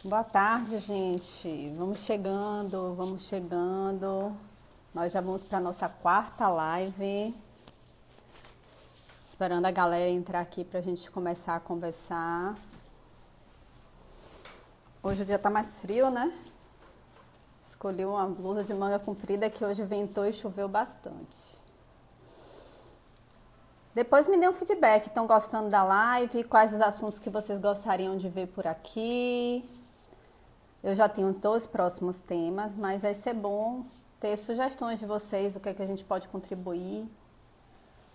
Boa tarde, gente. Vamos chegando, vamos chegando. Nós já vamos para nossa quarta live. Esperando a galera entrar aqui para a gente começar a conversar. Hoje o dia tá mais frio, né? Escolhi uma blusa de manga comprida que hoje ventou e choveu bastante. Depois me dê um feedback. Estão gostando da live? Quais os assuntos que vocês gostariam de ver por aqui? Eu já tenho os dois próximos temas, mas vai ser bom ter sugestões de vocês, o que é que a gente pode contribuir,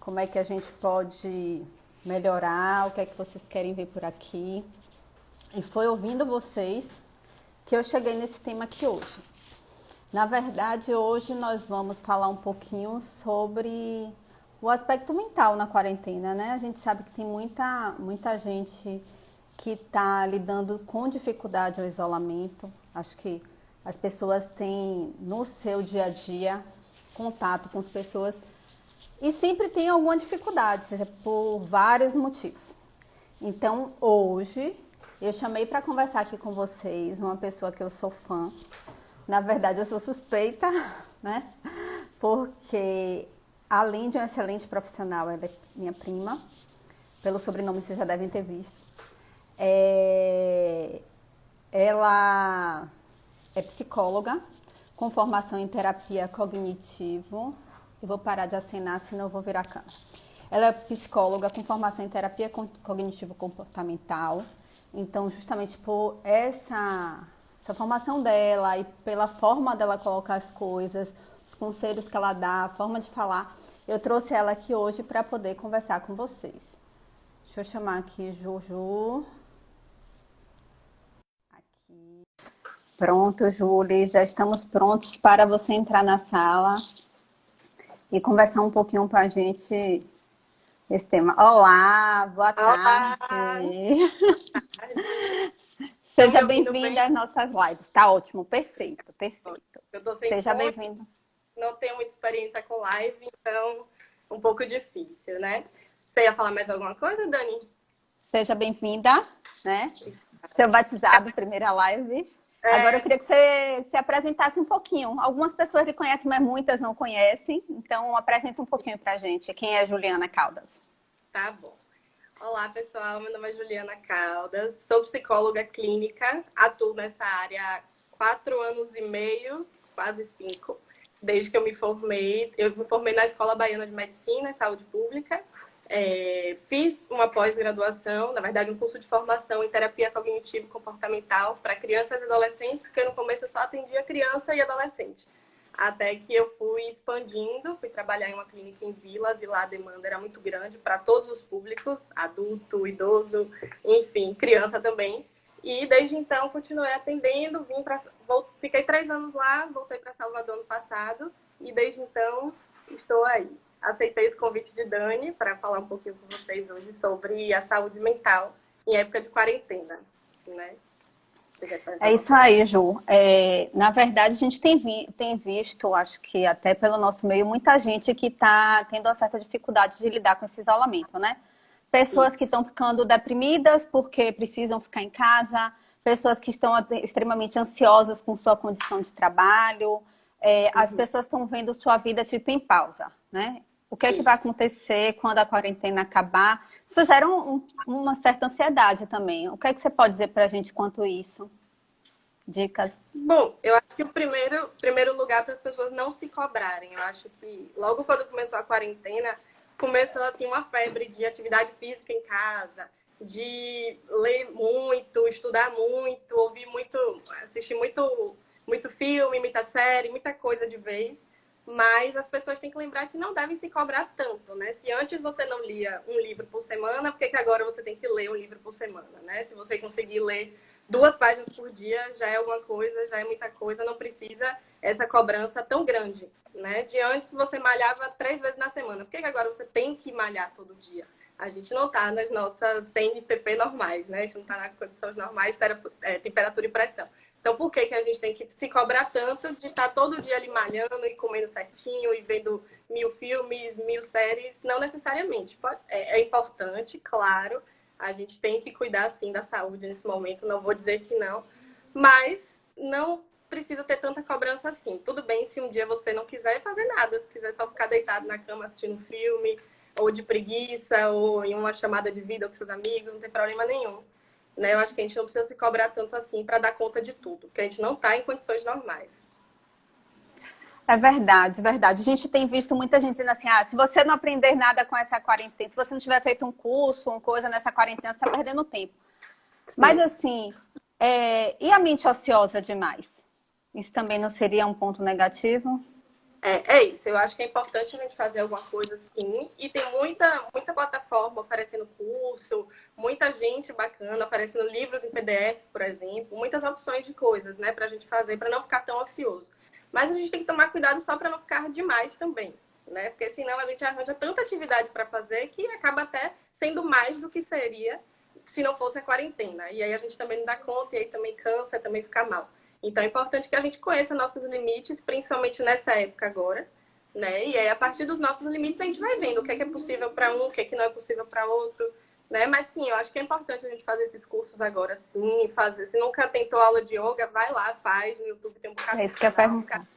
como é que a gente pode melhorar, o que é que vocês querem ver por aqui. E foi ouvindo vocês que eu cheguei nesse tema aqui hoje. Na verdade, hoje nós vamos falar um pouquinho sobre o aspecto mental na quarentena, né? A gente sabe que tem muita gente que está lidando com dificuldade ao isolamento. Acho que as pessoas têm no seu dia a dia contato com as pessoas e sempre tem alguma dificuldade, seja por vários motivos. Então, hoje, eu chamei para conversar aqui com vocês uma pessoa que eu sou fã. Na verdade, eu sou suspeita, né? Porque, além de um excelente profissional, ela é minha prima. Pelo sobrenome, vocês já devem ter visto. Ela é psicóloga com formação em terapia cognitivo. Eu vou parar de acenar, senão eu vou virar câmera. Ela é psicóloga com formação em terapia cognitivo comportamental. Então, justamente por essa formação dela e pela forma dela colocar as coisas, os conselhos que ela dá, a forma de falar, eu trouxe ela aqui hoje para poder conversar com vocês. Deixa eu chamar aqui Juju. Aqui. Pronto, Júlia, já estamos prontos para você entrar na sala e conversar um pouquinho com a gente nesse tema. Olá, boa Olá, tarde. boa tarde. Estão Seja me ouvindo bem-vinda bem? às nossas lives. Tá ótimo, perfeito, perfeito. Eu estou sem Seja fone, bem-vindo. não tenho muita experiência com live, então um pouco difícil, né? Você ia falar mais alguma coisa, Dani? Seja bem-vinda, né? Seu batizado, primeira live. Agora eu É, queria que você se apresentasse um pouquinho. Algumas pessoas lhe conhecem, mas muitas não conhecem. Então, apresenta um pouquinho pra gente. Quem é Juliana Caldas? tá bom. Olá, pessoal. Meu nome é Juliana Caldas, sou psicóloga clínica, atuo nessa área há 4 anos e meio, quase 5, desde que eu me formei. Eu me formei na Escola Baiana de Medicina e Saúde Pública. Fiz uma pós-graduação, na verdade, um curso de formação em terapia cognitivo-comportamental para crianças e adolescentes, porque no começo eu só atendia criança e adolescente. Até que eu fui expandindo, fui trabalhar em uma clínica em Vilas e lá a demanda era muito grande para todos os públicos, adulto, idoso, enfim, criança também. E desde então continuei atendendo, fiquei 3 anos lá, voltei para Salvador ano passado e desde então estou aí. Aceitei esse convite de Dani para falar um pouquinho com vocês hoje sobre a saúde mental em época de quarentena, né? Você quer perguntar É alguma isso coisa? aí, Ju. Na verdade, a gente tem visto, acho que até pelo nosso meio, muita gente que está tendo uma certa dificuldade de lidar com esse isolamento, né? Pessoas que Isso. estão ficando deprimidas porque precisam ficar em casa, pessoas que estão extremamente ansiosas com sua condição de trabalho, as Uhum. pessoas estão vendo sua vida tipo em pausa, né? O que é que vai Isso. acontecer quando a quarentena acabar? Isso gera uma certa ansiedade também. O que é que você pode dizer para a gente quanto isso? Dicas. Bom, eu acho que o primeiro lugar para as pessoas não se cobrarem. Eu acho que logo quando começou a quarentena, começou assim uma febre de atividade física em casa, de ler muito, estudar muito, ouvir muito, assistir muito filme, muita série, muita coisa de vez. Mas as pessoas têm que lembrar que não devem se cobrar tanto, né? Se antes você não lia um livro por semana, por que agora você tem que ler um livro por semana, né? Se você conseguir ler 2 páginas por dia já é alguma coisa, já é muita coisa, não precisa essa cobrança tão grande, né? De antes você malhava 3 vezes na semana, por que agora você tem que malhar todo dia? A gente não está nas nossas CNTP normais, né? A gente não está nas condições normais de temperatura e pressão. Então, por que a gente tem que se cobrar tanto de estar todo dia ali malhando e comendo certinho e vendo 1000 filmes, 1000 séries? Não necessariamente. É importante, claro, a gente tem que cuidar, sim, da saúde nesse momento, não vou dizer que não. mas não precisa ter tanta cobrança assim. Tudo bem se um dia você não quiser fazer nada, se quiser só ficar deitado na cama assistindo um filme, ou de preguiça, ou em uma chamada de vídeo com seus amigos, não tem problema nenhum. Né? Eu acho que a gente não precisa se cobrar tanto assim para dar conta de tudo, porque a gente não está em condições normais. É verdade, verdade. A gente tem visto muita gente dizendo assim, se você não aprender nada com essa quarentena, se você não tiver feito um curso, uma coisa nessa quarentena, você está perdendo tempo. Sim. Mas assim, e a mente ociosa demais? Isso também não seria um ponto negativo? É isso. Eu acho que é importante a gente fazer alguma coisa sim. E tem muita plataforma oferecendo curso, muita gente bacana oferecendo livros em PDF, por exemplo, muitas opções de coisas, né, pra gente fazer, para não ficar tão ocioso. Mas a gente tem que tomar cuidado só para não ficar demais também, né? Porque senão a gente arranja tanta atividade para fazer que acaba até sendo mais do que seria se não fosse a quarentena. E aí a gente também não dá conta, e aí também cansa, também fica mal. Então é importante que a gente conheça nossos limites, principalmente nessa época agora, né? E aí a partir dos nossos limites a gente vai vendo o que é possível para um, o que não é possível para outro, né? Mas sim, eu acho que é importante a gente fazer esses cursos agora sim, fazer. Se nunca tentou aula de yoga, vai lá, faz, no YouTube tem um bocado É de isso que eu ia canal. perguntar.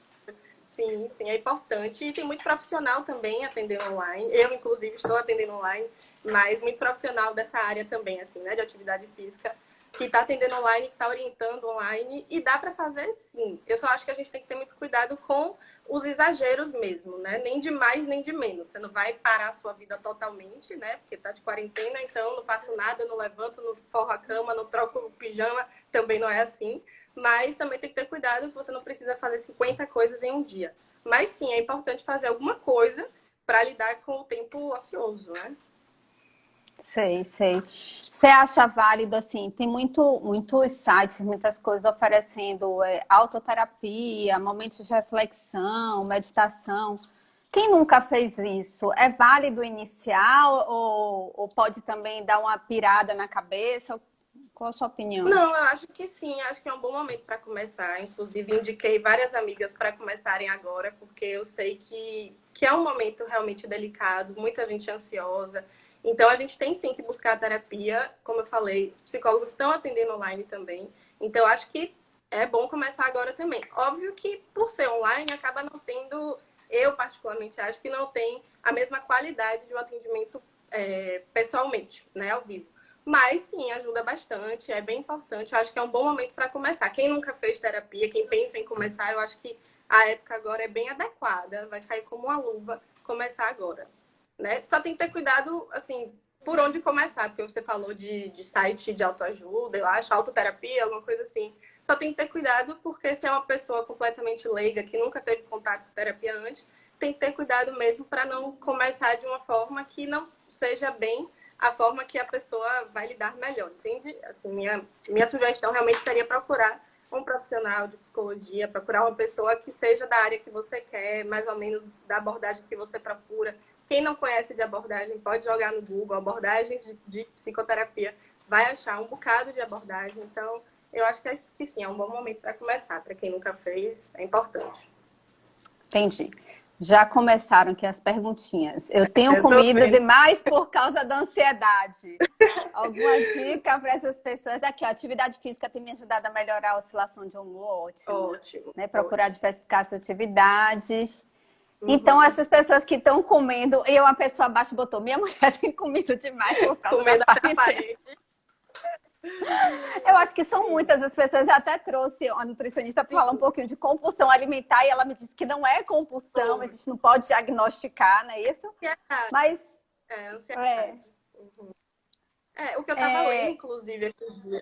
Sim, sim, é importante. E tem muito profissional também atendendo online. Eu, inclusive, estou atendendo online, mas muito profissional dessa área também, assim, né, de atividade física, que está atendendo online, que está orientando online, e dá para fazer sim. Eu só acho que a gente tem que ter muito cuidado com os exageros mesmo, né? Nem de mais, nem de menos. Você não vai parar a sua vida totalmente, né? Porque tá de quarentena, então não faço nada, não levanto, não forro a cama, não troco o pijama, também não é assim. Mas também tem que ter cuidado que você não precisa fazer 50 coisas em um dia. Mas sim, é importante fazer alguma coisa para lidar com o tempo ocioso, né? Sei, sei. Você acha válido, assim, tem muitos sites, muitas coisas oferecendo autoterapia, momentos de reflexão, meditação. Quem nunca fez isso? É válido iniciar ou pode também dar uma pirada na cabeça? Qual a sua opinião? Não, eu acho que sim, acho que é um bom momento para começar. Inclusive, indiquei várias amigas para começarem agora, porque eu sei que é um momento realmente delicado, muita gente ansiosa. Então, a gente tem sim que buscar a terapia. Como eu falei, os psicólogos estão atendendo online também. Então, acho que é bom começar agora também. Óbvio que, por ser online, acaba não tendo, eu particularmente acho que não tem a mesma qualidade de um atendimento pessoalmente, né, ao vivo. Mas sim, ajuda bastante, é bem importante. Eu acho que é um bom momento para começar. Quem nunca fez terapia, quem pensa em começar, eu acho que a época agora é bem adequada, vai cair como uma luva começar agora, né? Só tem que ter cuidado, assim, por onde começar, porque você falou de site de autoajuda, eu acho, autoterapia, alguma coisa assim. Só tem que ter cuidado porque se é uma pessoa completamente leiga, que nunca teve contato com terapia antes, tem que ter cuidado mesmo para não começar de uma forma que não seja bem a forma que a pessoa vai lidar melhor, entende? Assim, minha sugestão realmente seria procurar um profissional de psicologia, procurar uma pessoa que seja da área que você quer, mais ou menos da abordagem que você procura. Quem não conhece de abordagem, pode jogar no Google abordagens de psicoterapia, vai achar um bocado de abordagem. Então, eu acho que sim, é um bom momento para começar. Para quem nunca fez, é importante. Entendi. Já começaram aqui as perguntinhas. Eu tenho Eu tô comido vendo. demais por causa da ansiedade. Alguma dica para essas pessoas? Aqui, a atividade física tem me ajudado a melhorar a oscilação de humor, ótimo. Ótimo, Né? Procurar ótimo. diversificar as atividades. Então, Uhum. essas pessoas que estão comendo, e uma pessoa abaixo botou, minha mulher tem comido demais por causa da Comendo até a quarentena. parede. Eu acho que são Sim. muitas as pessoas. Eu até trouxe a nutricionista para falar um Sim. pouquinho de compulsão alimentar e ela me disse que não é compulsão, a Foi. gente não pode diagnosticar, não é isso? Ansiedade. Mas é, Ansiedade. Uhum. O que eu tava lendo, é, inclusive, esses dias,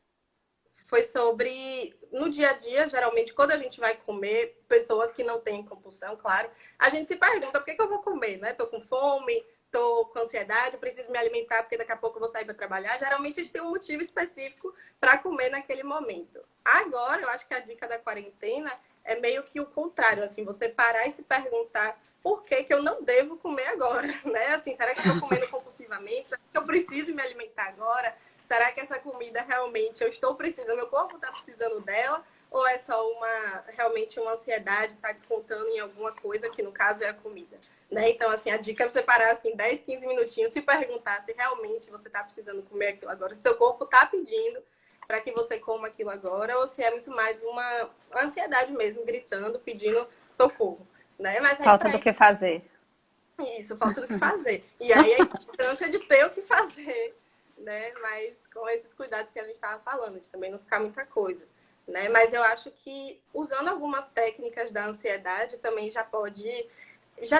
foi sobre, no dia a dia, geralmente, quando a gente vai comer, pessoas que não têm compulsão, claro, a gente se pergunta por que eu vou comer, né? Tô com fome, tô com ansiedade, preciso me alimentar porque daqui a pouco eu vou sair para trabalhar. Geralmente a gente tem um motivo específico para comer naquele momento. Agora, eu acho que a dica da quarentena é meio que o contrário, assim, você parar e se perguntar por que que eu não devo comer agora, né? Assim, será que eu tô comendo compulsivamente? Será que eu preciso me alimentar agora? Será que essa comida realmente eu estou precisando, meu corpo está precisando dela? Ou é só realmente uma ansiedade, está descontando em alguma coisa, que no caso é a comida? Né? Então, assim, a dica é você parar assim, 10, 15 minutinhos, se perguntar se realmente você está precisando comer aquilo agora, se seu corpo está pedindo, para que você coma aquilo agora, ou se é muito mais uma ansiedade mesmo, gritando, pedindo socorro, né? Mas aí Falta do que fazer. isso, falta do que fazer. E aí a importância de ter o que fazer, né? Mas com esses cuidados que a gente estava falando, de também não ficar muita coisa, né? Mas eu acho que usando algumas técnicas da ansiedade também já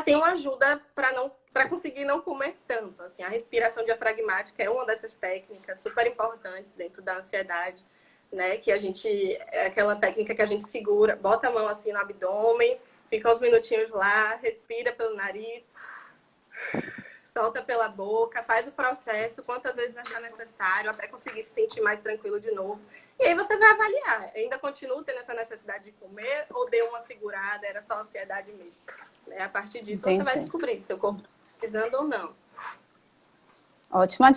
tem uma ajuda para conseguir não comer tanto. Assim, a respiração diafragmática é uma dessas técnicas super importantes dentro da ansiedade, né? Que é aquela técnica que a gente segura, bota a mão assim no abdômen, fica uns minutinhos lá, respira pelo nariz, solta pela boca, faz o processo quantas vezes achar necessário, até conseguir se sentir mais tranquilo de novo. E aí você vai avaliar, ainda continua tendo essa necessidade de comer ou deu uma segurada, era só ansiedade mesmo. Né? A partir disso Entendi. você vai descobrir se seu corpo está precisando ou não. Ótima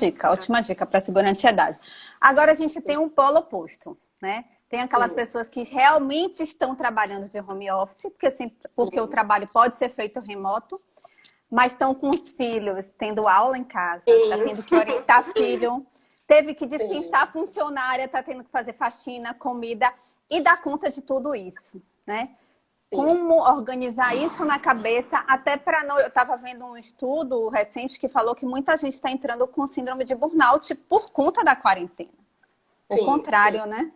dica para segurar a ansiedade. Agora a gente tem um polo oposto, né? Tem aquelas pessoas que realmente estão trabalhando de home office, porque o trabalho pode ser feito remoto, mas estão com os filhos, tendo aula em casa, está tendo que orientar filho, teve que dispensar funcionária, está tendo que fazer faxina, comida e dar conta de tudo isso, né? Como organizar isso na cabeça, até para não... Eu estava vendo um estudo recente que falou que muita gente está entrando com síndrome de burnout por conta da quarentena. O contrário, né?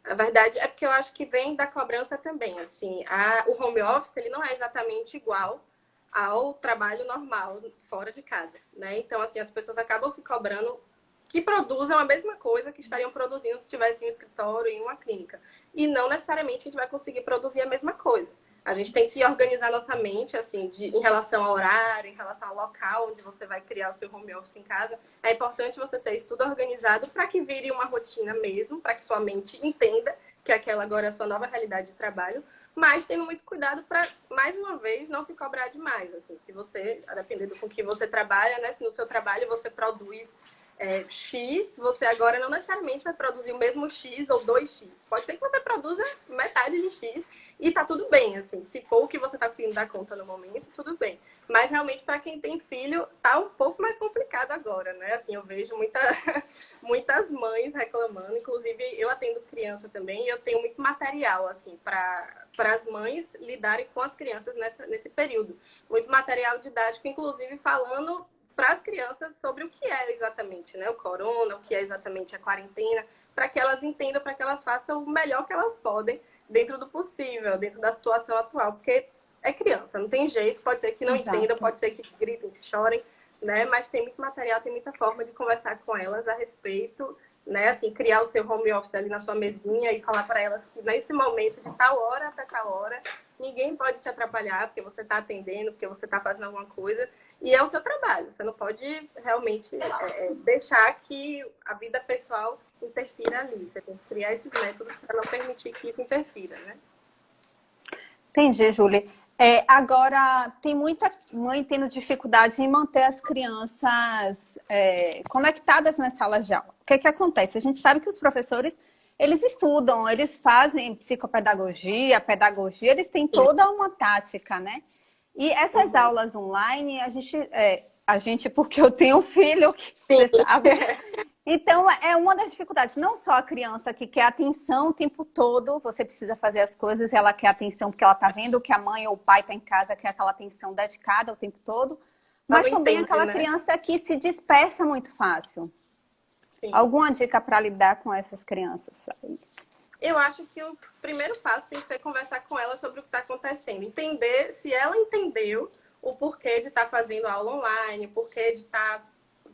A verdade é porque eu acho que vem da cobrança também. Assim, o home office ele não é exatamente igual ao trabalho normal fora de casa, né? Então, assim, as pessoas acabam se cobrando que produzam a mesma coisa que estariam produzindo se tivessem um escritório em uma clínica. E não necessariamente a gente vai conseguir produzir a mesma coisa. A gente tem que organizar nossa mente, assim, em relação ao horário, em relação ao local onde você vai criar o seu home office em casa. É importante você ter isso tudo organizado para que vire uma rotina mesmo, para que sua mente entenda que aquela agora é a sua nova realidade de trabalho. Mas tendo muito cuidado para, mais uma vez, não se cobrar demais. Assim, se você, dependendo com que você trabalha, né? Se no seu trabalho você produz X, você agora não necessariamente vai produzir o mesmo X ou 2X. Pode ser que você produza metade de X e tá tudo bem, assim. Se for o que você tá conseguindo dar conta no momento, tudo bem. Mas realmente, para quem tem filho, tá um pouco mais complicado agora, né? Assim, eu vejo muitas mães reclamando. Inclusive, eu atendo criança também e eu tenho muito material, assim, para as mães lidarem com as crianças nesse período. Muito material didático, inclusive falando para as crianças sobre o que é exatamente, né, o corona, o que é exatamente a quarentena, para que elas entendam, para que elas façam o melhor que elas podem dentro do possível, dentro da situação atual, porque é criança, não tem jeito, pode ser que não entendam, pode ser que gritem, que chorem, né, mas tem muito material, tem muita forma de conversar com elas a respeito, né, assim, criar o seu home office ali na sua mesinha e falar para elas que nesse momento, de tal hora até tal hora, ninguém pode te atrapalhar, porque você está atendendo, porque você está fazendo alguma coisa. E é o seu trabalho. Você não pode realmente deixar que a vida pessoal interfira ali. Você tem que criar esses métodos para não permitir que isso interfira, né? Entendi, Júlia. Agora, tem muita mãe tendo dificuldade em manter as crianças conectadas nas salas de aula. O que acontece? A gente sabe que os professores, eles estudam, eles fazem psicopedagogia, pedagogia, eles têm toda uma tática, né? E essas aulas online, a gente, porque eu tenho um filho que você sabe. Então, é uma das dificuldades. Não só a criança que quer atenção o tempo todo, você precisa fazer as coisas, ela quer atenção porque ela está vendo que a mãe ou o pai está em casa, quer aquela atenção dedicada o tempo todo. Mas também aquela criança que se dispersa muito fácil. Sim. Alguma dica para lidar com essas crianças? Sabe? Eu acho que o primeiro passo tem que ser conversar com ela sobre o que está acontecendo. Entender se ela entendeu o porquê de estar fazendo aula online, o porquê de estar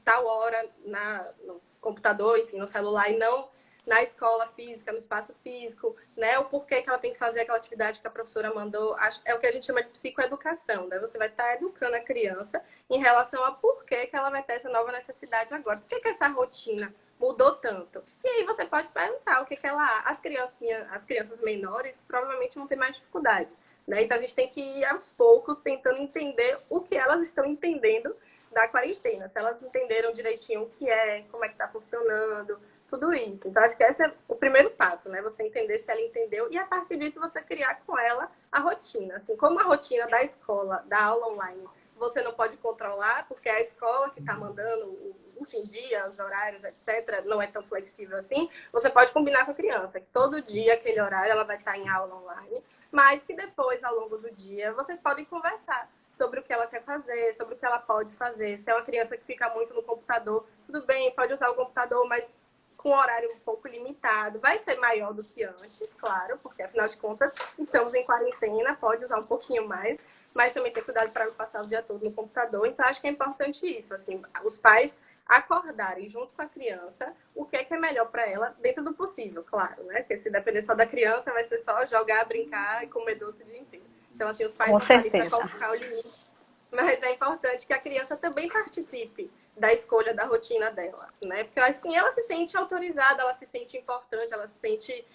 tal hora no computador, enfim, no celular, e não na escola física, no espaço físico, né? O porquê que ela tem que fazer aquela atividade que a professora mandou. É o que a gente chama de psicoeducação, né? Você vai estar educando a criança em relação a porquê que ela vai ter essa nova necessidade agora. Por que essa rotina mudou tanto? E aí você pode perguntar o que ela... As crianças menores provavelmente vão ter mais dificuldade, né? Então a gente tem que ir aos poucos tentando entender o que elas estão entendendo da quarentena. Se elas entenderam direitinho o que como é que está funcionando, tudo isso. Então acho que esse é o primeiro passo, né? Você entender se ela entendeu e a partir disso você criar com ela a rotina. Assim, como a rotina da escola, da aula online, você não pode controlar, porque é a escola que está mandando enfim, dias, horários, etc., não é tão flexível assim, você pode combinar com a criança que todo dia, aquele horário, ela vai estar em aula online, mas que depois, ao longo do dia, vocês podem conversar sobre o que ela quer fazer, sobre o que ela pode fazer. Se é uma criança que fica muito no computador, tudo bem, pode usar o computador, mas com um horário um pouco limitado. Vai ser maior do que antes, claro, porque afinal de contas estamos em quarentena, pode usar um pouquinho mais, mas também ter cuidado para não passar o dia todo no computador. Então, acho que é importante isso, assim, os pais acordarem junto com a criança o que é melhor para ela, dentro do possível, claro, né? Porque se depender só da criança, vai ser só jogar, brincar e comer doce o dia inteiro. Então, assim, os pais Com não estão ali para certeza. colocar o limite, mas é importante que a criança também participe da escolha da rotina dela, né? Porque assim ela se sente autorizada, ela se sente importante, ela se sente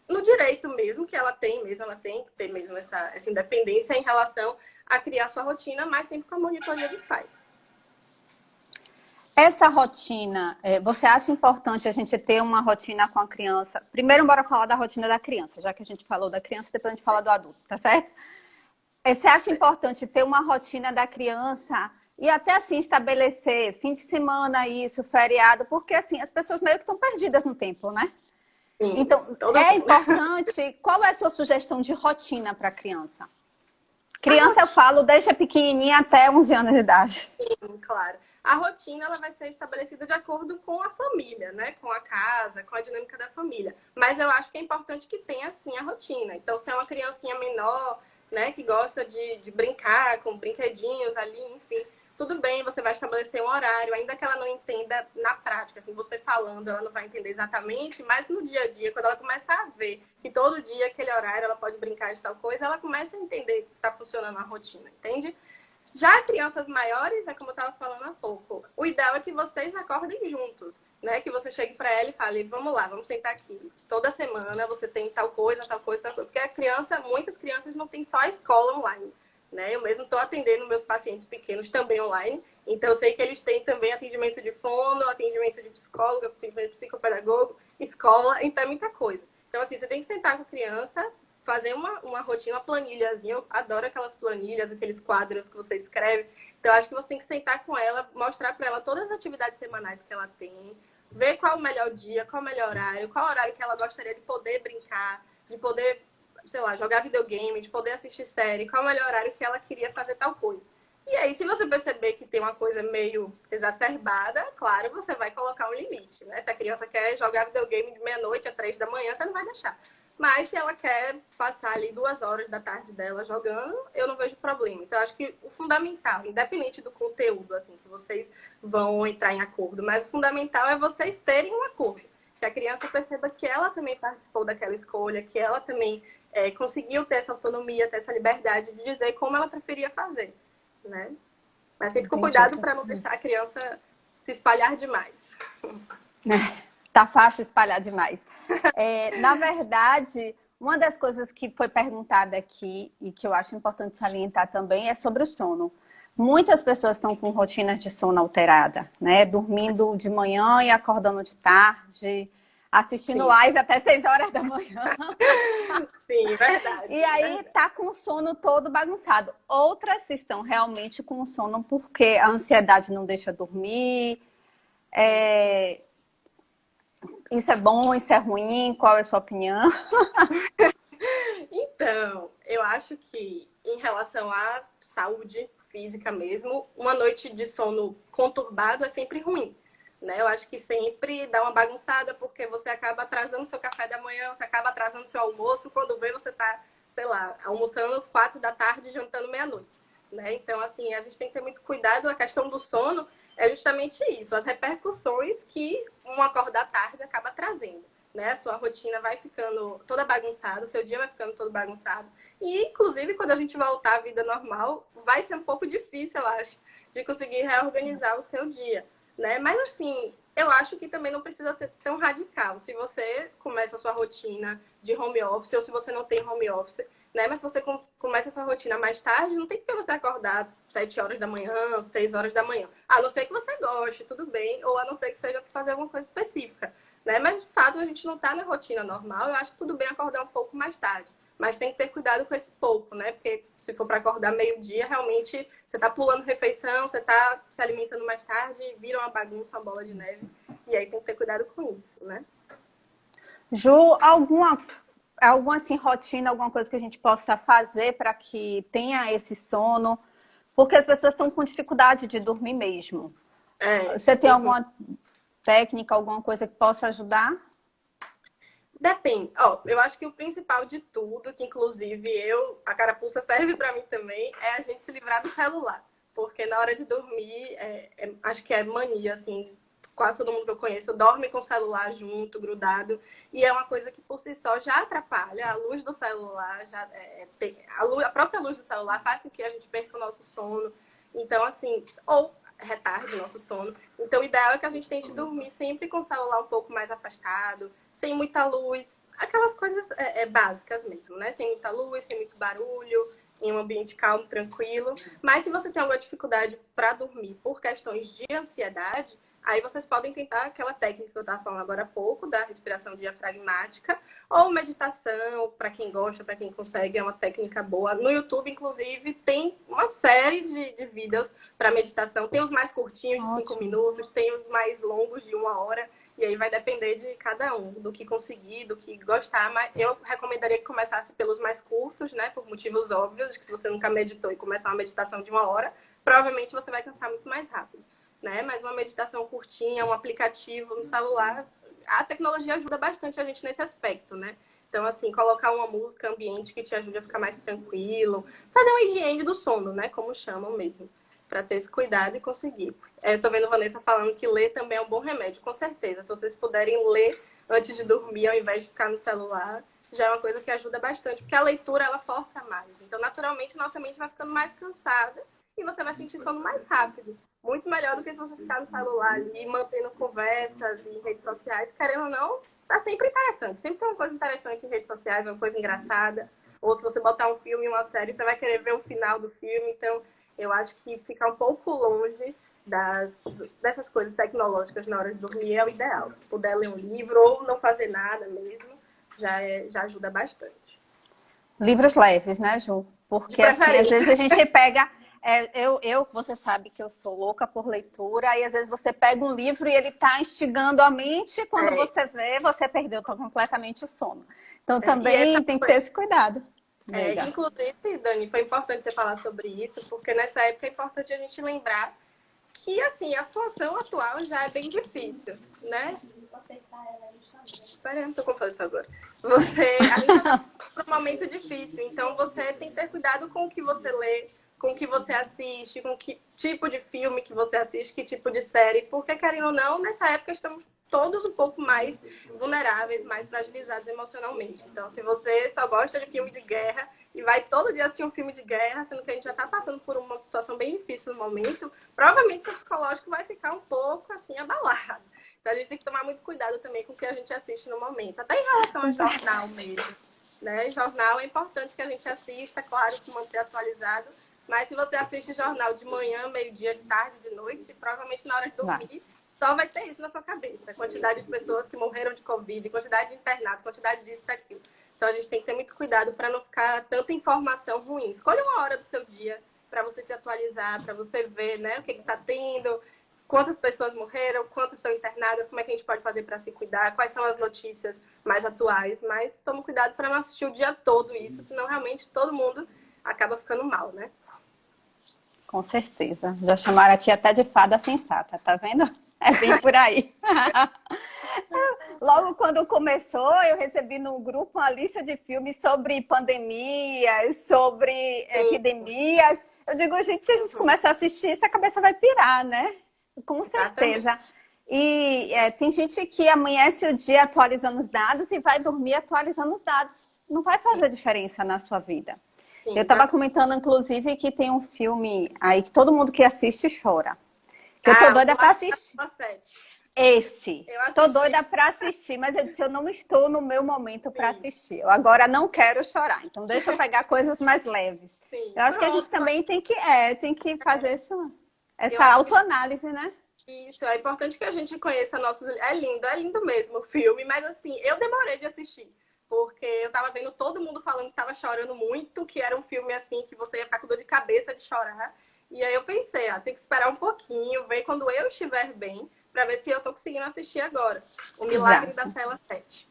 no direito mesmo que ela tem mesmo, ela tem que ter mesmo essa independência em relação a criar sua rotina, mas sempre com a monitoria dos pais. Essa rotina, você acha importante a gente ter uma rotina com a criança? Primeiro, bora falar da rotina da criança, já que a gente falou da criança, depois a gente fala do adulto, tá certo? Você acha importante ter uma rotina da criança e até assim estabelecer fim de semana isso, feriado, porque assim as pessoas meio que estão perdidas no tempo, né? Sim, Então, todo é mundo. importante. Qual é a sua sugestão de rotina para a criança? A Criança, eu rotina, falo, desde pequenininha até 11 anos de idade. claro. A rotina ela vai ser estabelecida de acordo com a família, né? Com a casa, com a dinâmica da família. Mas eu acho que é importante que tenha, sim, a rotina. Então, se é uma criancinha menor, né, que gosta de brincar com brinquedinhos ali, enfim, tudo bem, você vai estabelecer um horário, ainda que ela não entenda na prática, assim, você falando, ela não vai entender exatamente, mas no dia a dia, quando ela começar a ver que todo dia, aquele horário, ela pode brincar de tal coisa, ela começa a entender que está funcionando a rotina, entende? Já crianças maiores, é como eu estava falando há pouco, o ideal é que vocês acordem juntos, né? Que você chegue para ela e fale, vamos lá, vamos sentar aqui. Toda semana você tem tal coisa, tal coisa, tal coisa. Porque a criança, muitas crianças não têm só a escola online, né? Eu mesmo estou atendendo meus pacientes pequenos também online, então eu sei que eles têm também atendimento de fono, atendimento de psicólogo, atendimento de psicopedagogo, escola, então é muita coisa. Então, assim, você tem que sentar com a criança, fazer uma rotina, uma planilhazinha. Eu adoro aquelas planilhas, aqueles quadros que você escreve. Então, eu acho que você tem que sentar com ela, mostrar para ela todas as atividades semanais que ela tem, ver qual o melhor dia, qual o melhor horário, qual horário que ela gostaria de poder brincar, de poder, sei lá, jogar videogame, de poder assistir série, qual o melhor horário que ela queria fazer tal coisa. E aí, se você perceber que tem uma coisa meio exacerbada, claro, você vai colocar um limite, né? Se a criança quer jogar videogame de meia-noite a 3 da manhã, você não vai deixar. Mas se ela quer passar ali 2 horas da tarde dela jogando, eu não vejo problema. Então, acho que o fundamental, independente do conteúdo, assim, que vocês vão entrar em acordo, mas o fundamental é vocês terem um acordo. Que a criança perceba que ela também participou daquela escolha, que ela também conseguiu ter essa autonomia, ter essa liberdade de dizer como ela preferia fazer, né? Mas sempre com Entendi. cuidado para não deixar a criança se espalhar demais. Tá fácil espalhar demais. Na verdade, uma das coisas que foi perguntada aqui e que eu acho importante salientar também é sobre o sono. Muitas pessoas estão com rotinas de sono alterada, né? Dormindo de manhã e acordando de tarde, assistindo Sim. live até 6 horas da manhã. Sim, verdade. E aí verdade. tá com o sono todo bagunçado. Outras estão realmente com o sono porque a ansiedade não deixa dormir. Isso é bom, isso é ruim? Qual é a sua opinião? Então, eu acho que em relação à saúde física mesmo, uma noite de sono conturbado é sempre ruim, né? Eu acho que sempre dá uma bagunçada porque você acaba atrasando seu café da manhã, você acaba atrasando seu almoço, quando vê você tá, sei lá, almoçando 4 da tarde, jantando meia-noite, né? Então, assim, a gente tem que ter muito cuidado. A questão do sono é justamente isso, as repercussões que um acordar tarde acaba trazendo. Né? A sua rotina vai ficando toda bagunçada, o seu dia vai ficando todo bagunçado. E, inclusive, quando a gente voltar à vida normal, vai ser um pouco difícil, eu acho, de conseguir reorganizar o seu dia, né? Mas, assim, eu acho que também não precisa ser tão radical. Se você começa a sua rotina de home office, ou se você não tem home office, né? Mas se você começa a sua rotina mais tarde, não tem que você acordar 7 horas da manhã, 6 horas da manhã. A não ser que você goste, tudo bem, ou a não ser que seja para fazer alguma coisa específica. Né? Mas, de fato, a gente não está na rotina normal. Eu acho que tudo bem acordar um pouco mais tarde. mas tem que ter cuidado com esse pouco, né? Porque se for para acordar meio-dia, realmente você tá pulando refeição, você tá se alimentando mais tarde, vira uma bagunça, uma bola de neve. E aí tem que ter cuidado com isso, né? Ju, alguma assim, rotina, alguma coisa que a gente possa fazer para que tenha esse sono? Porque as pessoas estão com dificuldade de dormir mesmo. É. Você tem alguma técnica, alguma coisa que possa ajudar? Depende. Ó, eu acho que o principal de tudo, que inclusive a carapuça serve para mim também, é a gente se livrar do celular. Porque na hora de dormir, acho que é mania, assim, quase todo mundo que eu conheço dorme com o celular junto, grudado. E é uma coisa que por si só já atrapalha. A luz do celular, a própria luz do celular faz com que a gente perca o nosso sono. Então, assim, ou retarde o nosso sono. Então, o ideal é que a gente tente dormir sempre com o celular um pouco mais afastado, sem muita luz, aquelas coisas básicas mesmo, né? Sem muita luz, sem muito barulho, em um ambiente calmo, tranquilo. Mas se você tem alguma dificuldade para dormir por questões de ansiedade, aí vocês podem tentar aquela técnica que eu estava falando agora há pouco, da respiração diafragmática, ou meditação, para quem gosta, para quem consegue, é uma técnica boa. No YouTube, inclusive, tem uma série de vídeos para meditação. Tem os mais curtinhos, de 5 minutos, tem os mais longos, de 1 hora. E aí vai depender de cada um, do que conseguir, do que gostar. Mas eu recomendaria que começasse pelos mais curtos, né? Por motivos óbvios, de que se você nunca meditou e começar uma meditação de 1 hora, provavelmente você vai cansar muito mais rápido, né? Mas uma meditação curtinha, um aplicativo no celular, a tecnologia ajuda bastante a gente nesse aspecto, né? Então, assim, colocar uma música ambiente que te ajude a ficar mais tranquilo, fazer uma higiene do sono, né? Como chamam mesmo, para ter esse cuidado e conseguir. Eu tô vendo a Vanessa falando que ler também é um bom remédio, com certeza. Se vocês puderem ler antes de dormir, ao invés de ficar no celular, já é uma coisa que ajuda bastante, porque a leitura, ela força mais. Então, naturalmente, nossa mente vai ficando mais cansada e você vai sentir sono mais rápido. Muito melhor do que se você ficar no celular ali, mantendo conversas em redes sociais. Querendo ou não, tá sempre interessante. Sempre tem uma coisa interessante em redes sociais, uma coisa engraçada. Ou se você botar um filme, uma série, você vai querer ver o final do filme. Então, eu acho que ficar um pouco longe dessas coisas tecnológicas na hora de dormir é o ideal. Se puder ler um livro ou não fazer nada mesmo, já ajuda bastante. Livros leves, né, Ju? Porque, assim, às vezes a gente pega... você sabe que eu sou louca por leitura, e às vezes você pega um livro e ele está instigando a mente, quando você vê, você perdeu completamente o sono. Então, também tem que ter esse cuidado. Inclusive, Dani, foi importante você falar sobre isso, porque nessa época é importante a gente lembrar que, assim, a situação atual já é bem difícil, né? Espera, eu não tô com isso agora. Você ainda tá num momento difícil, então você tem que ter cuidado com o que você lê, com o que você assiste, com que tipo de filme que você assiste, que tipo de série, porque, querendo ou não, nessa época estamos todos um pouco mais vulneráveis, mais fragilizados emocionalmente. Então, se você só gosta de filme de guerra e vai todo dia assistir um filme de guerra, sendo que a gente já está passando por uma situação bem difícil no momento, provavelmente seu psicológico vai ficar um pouco, assim, abalado. Então, a gente tem que tomar muito cuidado também com o que a gente assiste no momento. Até em relação ao jornal mesmo, né? Jornal é importante que a gente assista, claro, se manter atualizado. Mas se você assiste jornal de manhã, meio-dia, de tarde, de noite, provavelmente na hora de dormir, só vai ter isso na sua cabeça. A quantidade de pessoas que morreram de Covid, quantidade de internados, quantidade disso e daquilo. Então, a gente tem que ter muito cuidado para não ficar tanta informação ruim. Escolha uma hora do seu dia para você se atualizar, para você ver, né, o que está tendo, quantas pessoas morreram, quantas estão internadas, como é que a gente pode fazer para se cuidar, quais são as notícias mais atuais. Mas tome cuidado para não assistir o dia todo isso, senão realmente todo mundo acaba ficando mal, né? Com certeza. Já chamaram aqui até de fada sensata, tá vendo? É bem por aí. Logo quando começou, eu recebi no grupo uma lista de filmes sobre pandemias, sobre epidemias. Eu digo, gente, se a gente começar a assistir isso, a cabeça vai pirar, né? Com certeza. Exatamente. E tem gente que amanhece o dia atualizando os dados e vai dormir atualizando os dados. Não vai fazer diferença na sua vida. Sim, eu estava comentando, inclusive, que tem um filme aí que todo mundo que assiste chora. Que eu tô doida para assistir. Esse. Tô doida para assistir, mas eu disse, eu não estou no meu momento para assistir. Eu agora não quero chorar. Então, deixa eu pegar coisas mais leves. Sim. Eu acho que a gente também tem que fazer essa autoanálise, né? Isso, é importante que a gente conheça nossos... É lindo mesmo o filme, mas assim, eu demorei de assistir. porque eu tava vendo todo mundo falando que tava chorando muito, que era um filme assim, que você ia ficar com dor de cabeça de chorar. E aí eu pensei, tem que esperar um pouquinho, ver quando eu estiver bem, pra ver se eu tô conseguindo assistir agora. O Milagre da Exato. Cela 7.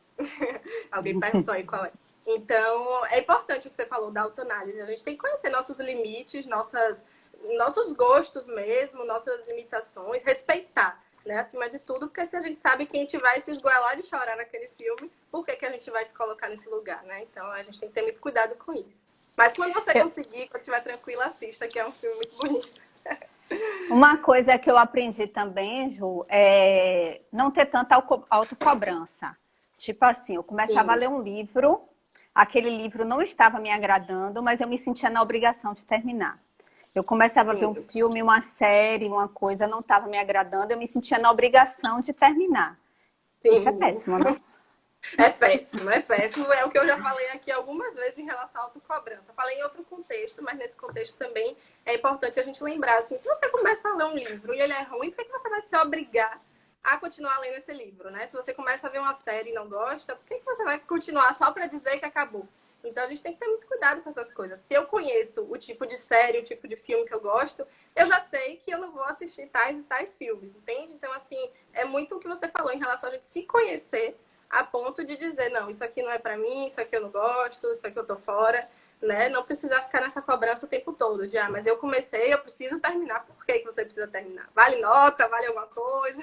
Alguém perguntou aí qual é. Então, é importante o que você falou da autoanálise. A gente tem que conhecer nossos limites, nossos gostos mesmo, nossas limitações, respeitar, né? Acima de tudo, porque se a gente sabe que a gente vai se esgoelar de chorar naquele filme, por que a gente vai se colocar nesse lugar, né? Então, a gente tem que ter muito cuidado com isso. Mas quando você conseguir, quando estiver tranquila, assista, que é um filme muito bonito. Uma coisa que eu aprendi também, Ju, é não ter tanta autocobrança. Tipo assim, eu começava a Sim, ler um livro, aquele livro não estava me agradando, mas eu me sentia na obrigação de terminar. Eu começava a ver um sim, filme, uma série, uma coisa não estava me agradando, eu me sentia na obrigação de terminar. Isso é sim. péssimo, né? É péssimo, é péssimo. É o que eu já falei aqui algumas vezes em relação à autocobrança. Falei em outro contexto, mas nesse contexto também é importante a gente lembrar, assim, se você começa a ler um livro e ele é ruim, por que você vai se obrigar a continuar lendo esse livro, né? Se você começa a ver uma série e não gosta, por que você vai continuar só para dizer que acabou? Então a gente tem que ter muito cuidado com essas coisas. Se eu conheço o tipo de série, o tipo de filme que eu gosto, eu já sei que eu não vou assistir tais e tais filmes, entende? Então, assim, é muito o que você falou em relação a gente se conhecer a ponto de dizer, não, isso aqui não é para mim, isso aqui eu não gosto, isso aqui eu tô fora, né? Não precisar ficar nessa cobrança o tempo todo, de, mas eu comecei, eu preciso terminar. Por que você precisa terminar? Vale nota? Vale alguma coisa?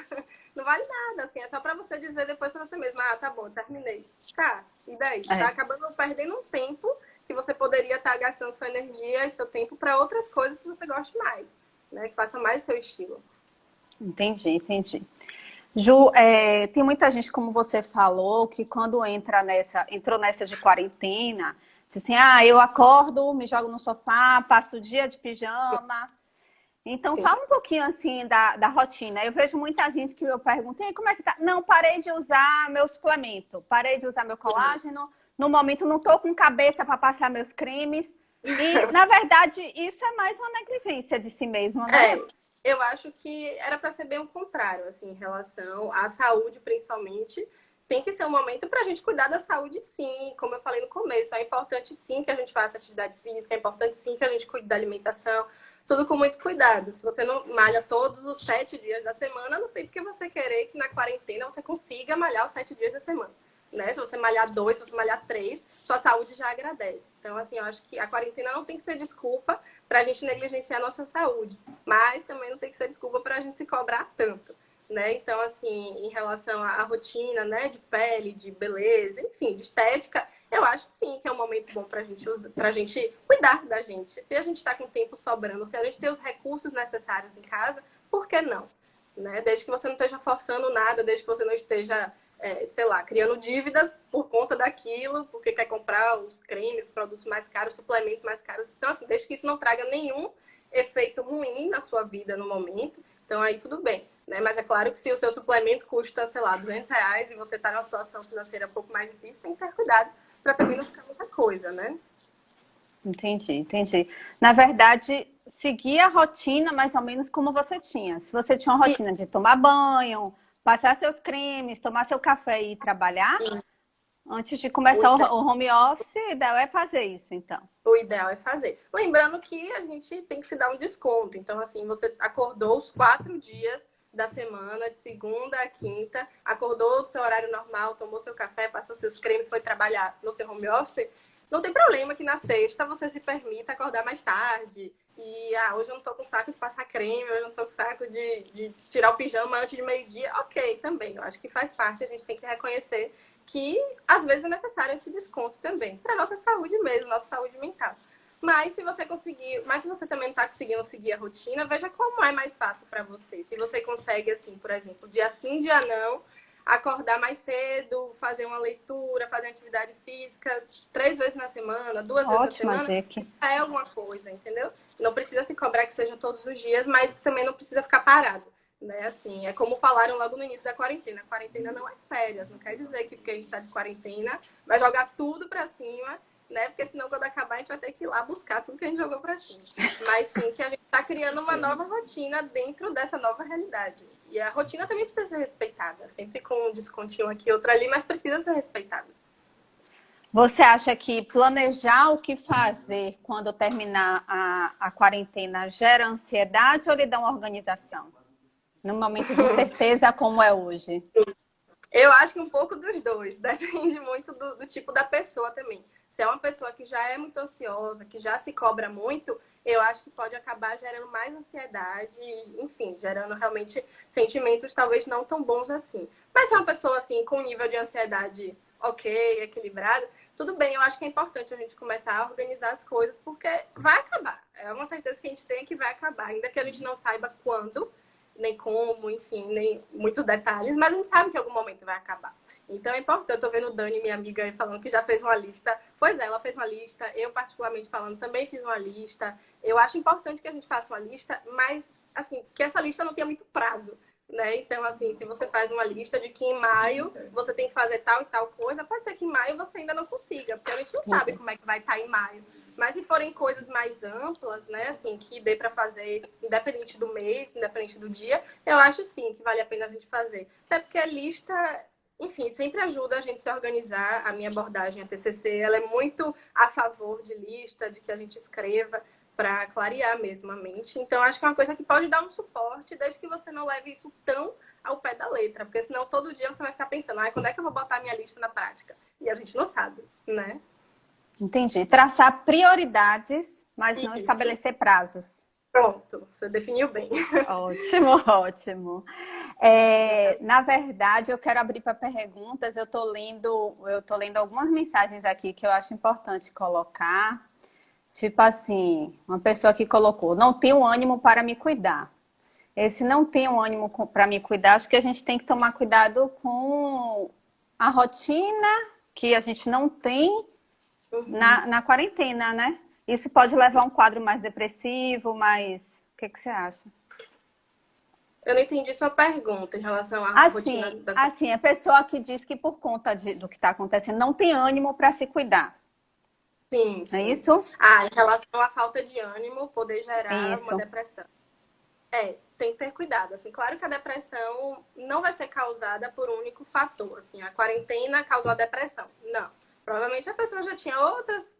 Não vale nada, assim, é só para você dizer depois para você mesmo, tá bom, terminei. Tá, e daí? Você tá É, acabando perdendo um tempo que você poderia estar gastando sua energia e seu tempo para outras coisas que você goste mais, né? Que faça mais o seu estilo. entendi, entendi. Ju, tem muita gente, como você falou, que quando entrou nessa de quarentena, diz assim, eu acordo, me jogo no sofá, passo o dia de pijama. Então, Sim. fala um pouquinho assim da rotina. Eu vejo muita gente que eu pergunto, como é que tá? Não, parei de usar meu suplemento, parei de usar meu colágeno, no momento não tô com cabeça para passar meus cremes. E, na verdade, isso é mais uma negligência de si mesmo, né? É, eu acho que era para ser bem o contrário, assim, em relação à saúde, principalmente. Tem que ser um momento para a gente cuidar da saúde, sim. Como eu falei no começo, é importante sim que a gente faça atividade física, é importante sim que a gente cuide da alimentação, tudo com muito cuidado. Se você não malha todos os 7 dias da semana, não tem porque você querer que na quarentena você consiga malhar os 7 dias da semana. Né? Se você malhar 2, se você malhar 3, sua saúde já agradece. Então, assim, eu acho que a quarentena não tem que ser desculpa para a gente negligenciar a nossa saúde, mas também não tem que ser desculpa para a gente se cobrar tanto. Né? Então, assim, em relação à rotina, né, de pele, de beleza, enfim, de estética, eu acho que sim, que é um momento bom pra gente cuidar da gente. Se a gente está com tempo sobrando, se a gente tem os recursos necessários em casa, por que não? Né? Desde que você não esteja forçando nada, desde que você não esteja, sei lá, criando dívidas por conta daquilo, porque quer comprar os cremes, os produtos mais caros, suplementos mais caros. Então, assim, desde que isso não traga nenhum efeito ruim na sua vida no momento, então aí tudo bem. Né? Mas é claro que se o seu suplemento custa, sei lá, R$ 200 e você está numa situação financeira um pouco mais difícil, tem que ter cuidado para também não ficar muita coisa, né? Entendi, entendi. Na verdade, seguir a rotina mais ou menos como você tinha. Se você tinha uma E, rotina de tomar banho, passar seus cremes, tomar seu café e ir trabalhar, e antes de o, começar ide o home office, o ideal é fazer isso, então. o ideal é fazer. Lembrando que a gente tem que se dar um desconto. Então, assim, você acordou os 4 dias da semana, de segunda a quinta, acordou do seu horário normal, tomou seu café, passou seus cremes, foi trabalhar no seu home office, não tem problema que na sexta você se permita acordar mais tarde. E, hoje eu não tô com saco de passar creme, hoje eu não tô com saco de tirar o pijama antes de meio-dia. Ok, também. Eu acho que faz parte, a gente tem que reconhecer que às vezes é necessário esse desconto também, para nossa saúde mesmo, nossa saúde mental. Mas se você conseguir, mas se você também não está conseguindo seguir a rotina, veja como é mais fácil para você. Se você consegue, assim, por exemplo, dia sim, dia não, acordar mais cedo, fazer uma leitura, fazer atividade física 3 vezes na semana, 2 vezes na Ótima semana, dica. é alguma coisa, entendeu? Não precisa se cobrar que seja todos os dias, mas também não precisa ficar parado. Né? Assim, é como falaram logo no início da quarentena. A quarentena não é férias. Não quer dizer que porque a gente está de quarentena vai jogar tudo para cima, né? Porque senão quando acabar a gente vai ter que ir lá buscar tudo que a gente jogou para cima. Mas sim que a gente está criando uma nova rotina dentro dessa nova realidade. E a rotina também precisa ser respeitada. Sempre com um descontinho aqui, outro ali, mas precisa ser respeitada. Você acha que planejar o que fazer quando terminar a quarentena gera ansiedade ou lhe dá uma organização? Num momento de incerteza como é hoje? Eu acho que um pouco dos dois, depende muito do tipo da pessoa também. Se é uma pessoa que já é muito ansiosa, que já se cobra muito, eu acho que pode acabar gerando mais ansiedade, enfim, gerando realmente sentimentos talvez não tão bons assim. Mas se é uma pessoa assim com um nível de ansiedade ok, equilibrado, tudo bem, eu acho que é importante a gente começar a organizar as coisas, porque vai acabar. É uma certeza que a gente tem que vai acabar, ainda que a gente não saiba quando, nem como, enfim, nem muitos detalhes, mas a gente sabe que em algum momento vai acabar. Então é importante. Eu tô vendo Dani, minha amiga, falando que já fez uma lista. Pois é, ela fez uma lista. Eu, particularmente falando, também fiz uma lista. Eu acho importante que a gente faça uma lista, mas, assim, que essa lista não tenha muito prazo. Né? Então, assim, se você faz uma lista de que em maio você tem que fazer tal e tal coisa, pode ser que em maio você ainda não consiga, porque a gente não sabe como é que vai estar em maio. Mas se forem coisas mais amplas, né, assim, que dê para fazer independente do mês, independente do dia, eu acho sim que vale a pena a gente fazer. Até porque a lista, enfim, sempre ajuda a gente se organizar. A minha abordagem, a TCC, ela é muito a favor de lista, de que a gente escreva para clarear mesmo a mente. Então, acho que é uma coisa que pode dar um suporte, desde que você não leve isso tão ao pé da letra, porque senão todo dia você vai ficar pensando, quando é que eu vou botar a minha lista na prática? E a gente não sabe, né? Entendi. Traçar prioridades, mas não Isso. estabelecer prazos. Pronto, você definiu bem. Ótimo, ótimo. Na verdade, eu quero abrir para perguntas. Eu tô lendo algumas mensagens aqui que eu acho importante colocar. Tipo assim, uma pessoa que colocou, não tenho ânimo para me cuidar. Esse não tenho ânimo para me cuidar, acho que a gente tem que tomar cuidado com a rotina que a gente não tem na quarentena, né? Isso pode levar a um quadro mais depressivo, mais. O que, que você acha? Eu não entendi sua pergunta em relação à rotina da... Assim, a pessoa que diz que por conta do que está acontecendo não tem ânimo para se cuidar. Sim, É sim. isso? Em relação à falta de ânimo, poder É gerar uma isso. depressão. Tem que ter cuidado. Assim, claro que a depressão não vai ser causada por um único fator. Assim, a quarentena causou a depressão. Não. Provavelmente a pessoa já tinha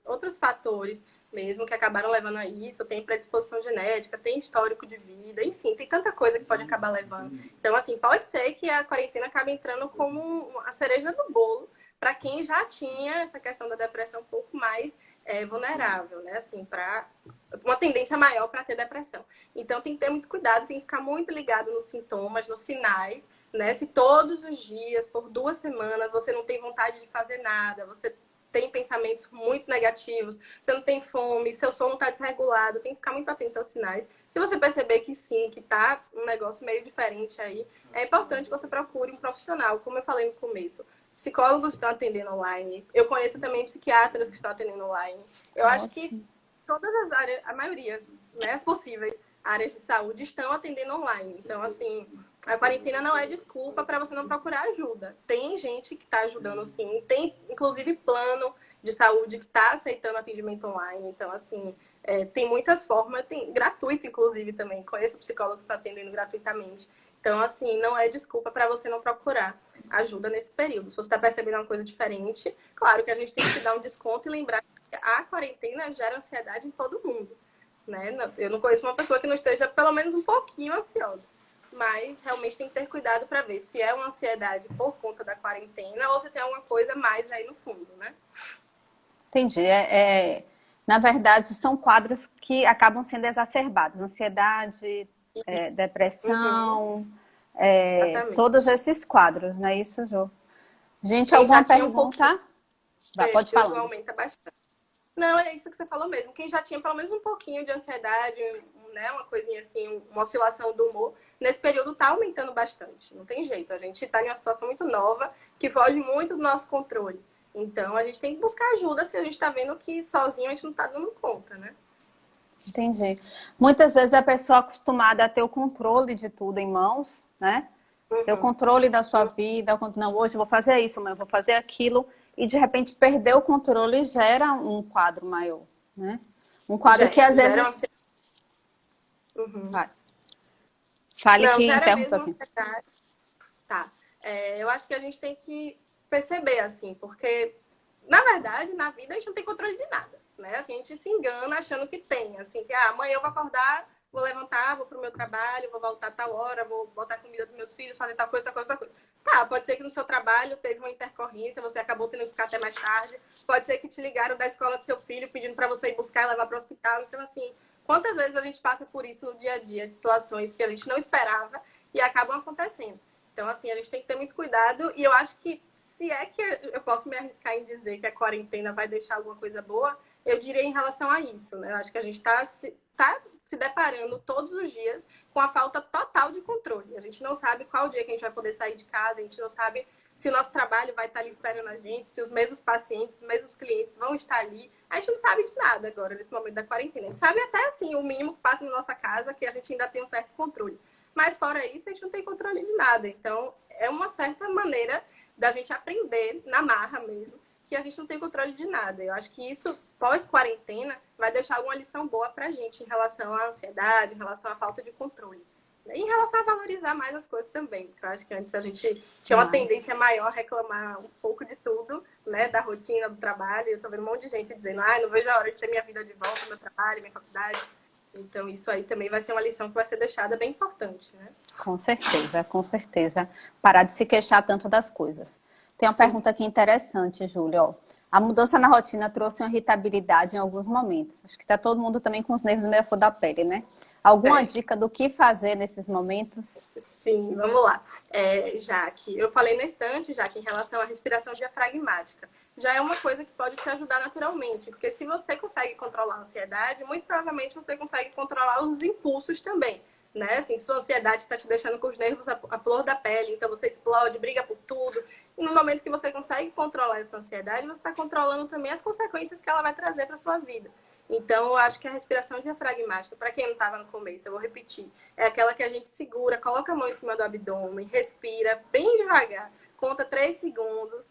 outros fatores mesmo que acabaram levando a isso. Tem predisposição genética, tem histórico de vida, enfim, tem tanta coisa que pode acabar levando. Então, assim, pode ser que a quarentena acabe entrando como a cereja do bolo para quem já tinha essa questão da depressão um pouco mais vulnerável, né? Assim, para uma tendência maior para ter depressão. Então tem que ter muito cuidado, tem que ficar muito ligado nos sintomas, nos sinais, né? Se todos os dias, por 2 semanas, você não tem vontade de fazer nada, você tem pensamentos muito negativos, você não tem fome, seu sono está desregulado, tem que ficar muito atento aos sinais. Se você perceber que sim, que tá um negócio meio diferente aí, é importante que você procure um profissional, como eu falei no começo. Psicólogos estão atendendo online. Eu conheço também psiquiatras que estão atendendo online. Eu acho que Ótimo. todas as áreas, a maioria, né, as possíveis áreas de saúde estão atendendo online. Então, assim, a quarentena não é desculpa para você não procurar ajuda. Tem gente que está ajudando, sim. Tem, inclusive, plano de saúde que está aceitando atendimento online. Então, assim, tem muitas formas. Tem gratuito, inclusive, também. Conheço psicólogos que estão atendendo gratuitamente. Então, assim, não é desculpa para você não procurar ajuda nesse período. Se você está percebendo uma coisa diferente, claro que a gente tem que te dar um desconto e lembrar que a quarentena gera ansiedade em todo mundo. Né? Eu não conheço uma pessoa que não esteja pelo menos um pouquinho ansiosa. Mas realmente tem que ter cuidado para ver se é uma ansiedade por conta da quarentena ou se tem alguma coisa mais aí no fundo, né? Entendi. Na verdade, são quadros que acabam sendo exacerbados. Ansiedade, Uhum, depressão, todos exatamente. esses quadros, não é isso, Jô? Gente, Quem já alguma tinha um pouquinho, pergunta? Pode período falando. aumenta bastante. Não, é isso que você falou mesmo. Quem já tinha pelo menos um pouquinho de ansiedade, né, uma coisinha assim, uma oscilação do humor, nesse período tá aumentando bastante. Não tem jeito. A gente tá em uma situação muito nova que foge muito do nosso controle. Então a gente tem que buscar ajuda se a gente tá vendo que sozinho a gente não tá dando conta, né? Entendi. Muitas vezes a pessoa é acostumada a ter o controle de tudo em mãos, né? Ter o Uhum. controle da sua vida. Não, hoje eu vou fazer isso, amanhã eu vou fazer aquilo. E de repente perder o controle gera um quadro maior, né? Um quadro que às Gera uma vezes. ansiedade. Uhum. Vai. Fale Não, que gera interrompa mesmo aqui. ansiedade. Tá. Eu acho que a gente tem que perceber, assim, porque Na verdade, na vida a gente não tem controle de nada, né? Assim, a gente se engana achando que tem, assim, que amanhã eu vou acordar, vou levantar, vou pro meu trabalho, vou voltar a tal hora, vou botar comida dos meus filhos, fazer tal coisa, tal coisa, tal coisa. Tá, pode ser que no seu trabalho teve uma intercorrência, você acabou tendo que ficar até mais tarde, pode ser que te ligaram da escola do seu filho pedindo para você ir buscar e levar para o hospital. Então, assim, quantas vezes a gente passa por isso no dia a dia, de situações que a gente não esperava e acabam acontecendo. Então, assim, a gente tem que ter muito cuidado e eu acho que se é que eu posso me arriscar em dizer que a quarentena vai deixar alguma coisa boa, eu diria em relação a isso, né? Eu acho que a gente está se deparando todos os dias com a falta total de controle. A gente não sabe qual dia que a gente vai poder sair de casa, a gente não sabe se o nosso trabalho vai estar ali esperando a gente, se os mesmos pacientes, os mesmos clientes vão estar ali. A gente não sabe de nada agora, nesse momento da quarentena. A gente sabe até, assim, o mínimo que passa na nossa casa, que a gente ainda tem um certo controle. Mas, fora isso, a gente não tem controle de nada. Então, é uma certa maneira da gente aprender, na marra mesmo, que a gente não tem controle de nada. Eu acho que isso, pós-quarentena, vai deixar alguma lição boa pra gente em relação à ansiedade, em relação à falta de controle. E em relação a valorizar mais as coisas também, porque eu acho que antes a gente tinha uma tendência maior a reclamar um pouco de tudo, né, da rotina, do trabalho. Eu tô vendo um monte de gente dizendo, não vejo a hora de ter minha vida de volta, meu trabalho, minha faculdade. Então, isso aí também vai ser uma lição que vai ser deixada bem importante, né? Com certeza, com certeza. Parar de se queixar tanto das coisas. Tem uma pergunta aqui interessante, Júlia. Ó. A mudança na rotina trouxe uma irritabilidade em alguns momentos. Acho que está todo mundo também com os nervos meio à flor da pele, né? Alguma dica do que fazer nesses momentos? Sim, vamos lá. Jaque, eu falei na estante, Jaque, em relação à respiração diafragmática. Já é uma coisa que pode te ajudar naturalmente, porque se você consegue controlar a ansiedade, muito provavelmente você consegue controlar os impulsos também, né? Assim, sua ansiedade está te deixando com os nervos à flor da pele, então você explode, briga por tudo. E no momento que você consegue controlar essa ansiedade, você está controlando também as consequências que ela vai trazer para sua vida. Então, eu acho que a respiração diafragmática, para quem não estava no começo, eu vou repetir, é aquela que a gente segura, coloca a mão em cima do abdômen, respira bem devagar, conta 3 segundos,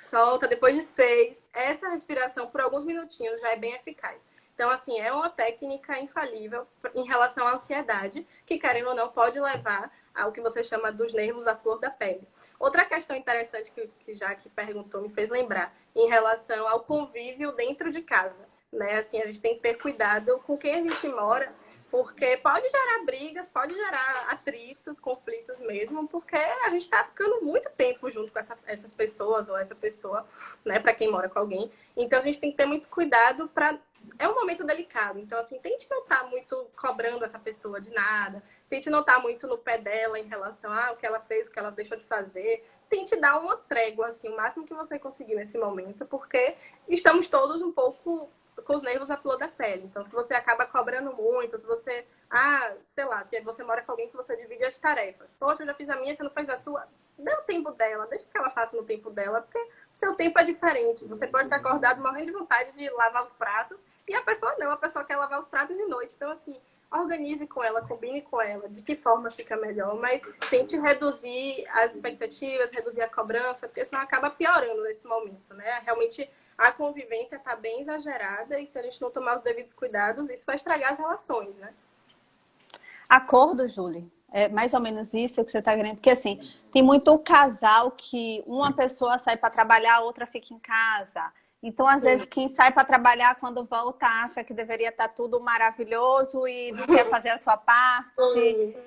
solta depois de 6. Essa respiração, por alguns minutinhos, já é bem eficaz. Então, assim, é uma técnica infalível em relação à ansiedade, que, querendo ou não, pode levar ao que você chama dos nervos à flor da pele. Outra questão interessante que Jaque perguntou, me fez lembrar, em relação ao convívio dentro de casa, né? Assim, a gente tem que ter cuidado com quem a gente mora, porque pode gerar brigas, pode gerar atritos, conflitos mesmo, porque a gente está ficando muito tempo junto com essas pessoas ou essa pessoa, né, para quem mora com alguém. Então a gente tem que ter muito cuidado para. É um momento delicado, então assim, tente não estar muito cobrando essa pessoa de nada, tente não estar muito no pé dela em relação ao que ela fez, o que ela deixou de fazer. Tente dar uma trégua, assim, o máximo que você conseguir nesse momento, porque estamos todos um pouco com os nervos à flor da pele. Então, se você acaba cobrando muito, se você, sei lá, se você mora com alguém que você divide as tarefas. Poxa, eu já fiz a minha, você não fez a sua. Dê o tempo dela, deixa que ela faça no tempo dela, porque o seu tempo é diferente. Você pode estar acordado morrendo de vontade de lavar os pratos, e a pessoa não, a pessoa quer lavar os pratos de noite. Então, assim, organize com ela, combine com ela, de que forma fica melhor, mas tente reduzir as expectativas, reduzir a cobrança, porque senão acaba piorando nesse momento, né? Realmente a convivência está bem exagerada e se a gente não tomar os devidos cuidados, isso vai estragar as relações, né? Acordo, Júlia. É mais ou menos isso que você está querendo. Porque, assim, tem muito casal que uma pessoa sai para trabalhar, a outra fica em casa. Então, às vezes, quem sai para trabalhar, quando volta, acha que deveria estar tudo maravilhoso e não quer fazer a sua parte.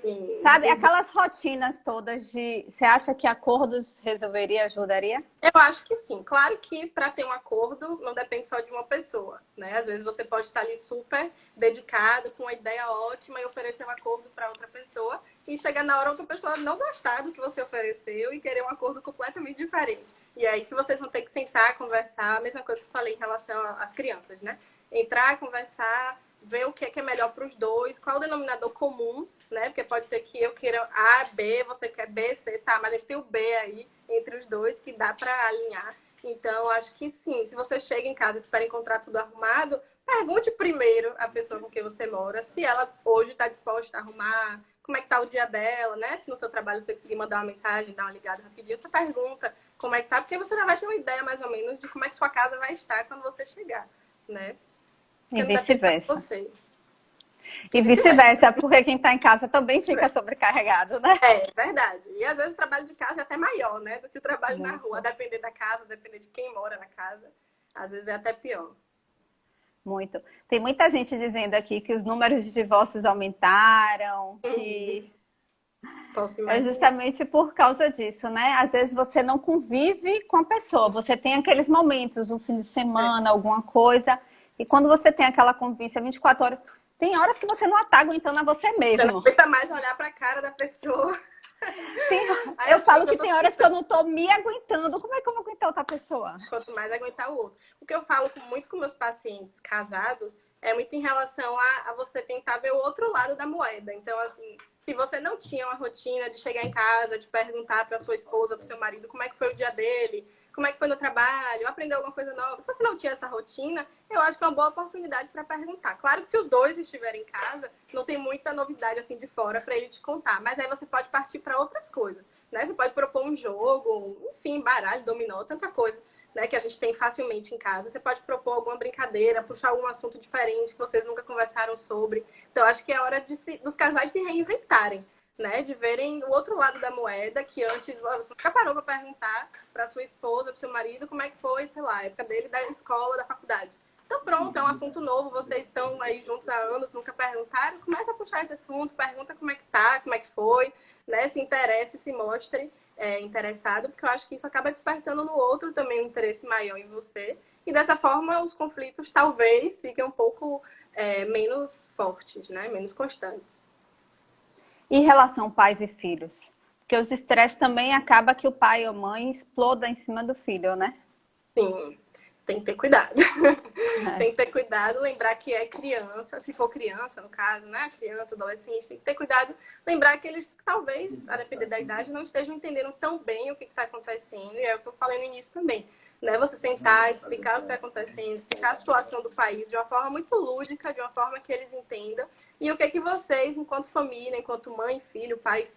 Sim. Sabe? Aquelas rotinas todas de... Você acha que acordos resolveria, ajudaria? Eu acho que sim. Claro que para ter um acordo não depende só de uma pessoa, né? Às vezes você pode estar ali super dedicado, com uma ideia ótima e oferecer um acordo para outra pessoa e chegar na hora outra pessoa não gostar do que você ofereceu e querer um acordo completamente diferente. E aí que vocês vão ter que sentar, conversar, a mesma coisa que eu falei em relação às crianças, né? Entrar, conversar, ver o que é melhor para os dois, qual é o denominador comum, né? Porque pode ser que eu queira A, B, você quer B, C, tá, mas a gente tem o B aí entre os dois que dá para alinhar. Então, acho que sim. Se você chega em casa e espera encontrar tudo arrumado, pergunte primeiro à pessoa com quem você mora se ela hoje está disposta a arrumar, como é que tá o dia dela, né? Se no seu trabalho você conseguir mandar uma mensagem, dar uma ligada rapidinho, você pergunta como é que tá, porque você já vai ter uma ideia mais ou menos de como é que sua casa vai estar quando você chegar, né? Porque E não depende de vice-versa. você. E vice-versa, porque quem está em casa também fica sobrecarregado, né? É verdade. E às vezes o trabalho de casa é até maior, né? Do que o trabalho na Muito. rua. A depender da casa, a depender de quem mora na casa. Às vezes é até pior. Muito. Tem muita gente dizendo aqui que os números de divórcios aumentaram, Uhum. que Posso é imaginar. justamente por causa disso, né? Às vezes você não convive com a pessoa, você tem aqueles momentos, um fim de É. semana, alguma coisa, e quando você tem aquela convivência 24 horas, tem horas que você não está aguentando a você Você não mesmo. aguenta mais olhar pra cara da pessoa. Tem- Aí eu assim, falo que eu que tô tem horas que eu não estou me aguentando. Como é que eu vou aguentar outra pessoa? quanto mais aguentar o outro. O que eu falo muito com meus pacientes casados é muito em relação a você tentar ver o outro lado da moeda. Então, assim, se você não tinha uma rotina de chegar em casa, de perguntar para sua esposa, para seu marido, como é que foi o dia dele, como é que foi no trabalho, aprendeu alguma coisa nova. Se você não tinha essa rotina, eu acho que é uma boa oportunidade para perguntar. Claro que se os dois estiverem em casa, não tem muita novidade assim de fora para ele te contar, mas aí você pode partir para outras coisas, né? Você pode propor um jogo, enfim, baralho, dominó, tanta coisa, né, que a gente tem facilmente em casa. Você pode propor alguma brincadeira, puxar algum assunto diferente que vocês nunca conversaram sobre. Então, acho que é hora dos casais se reinventarem, né, de verem o outro lado da moeda, que antes você nunca parou para perguntar para sua esposa, para seu marido, como é que foi, sei lá, a época dele da escola, da faculdade. Então, pronto, é um assunto novo, vocês estão aí juntos há anos, nunca perguntaram, começa a puxar esse assunto, pergunta como é que tá, como é que foi, né, se interesse, se mostre interessado, porque eu acho que isso acaba despertando no outro também um interesse maior em você, e dessa forma os conflitos talvez fiquem um pouco menos fortes, né, menos constantes. E relação pais e filhos? Porque os estresses também acaba que o pai ou mãe exploda em cima do filho, né? Sim, tem que ter cuidado. É. Tem que ter cuidado, lembrar que é criança, se for criança, no caso, né? Criança, adolescente, tem que ter cuidado, lembrar que eles, talvez, a depender da idade, não estejam entendendo tão bem o que está acontecendo, e é o que eu falei no início também. Né? Você sentar, explicar o que está acontecendo, explicar a situação do país de uma forma muito lúdica, de uma forma que eles entendam, e o que vocês, enquanto família, enquanto mãe e filho, pai,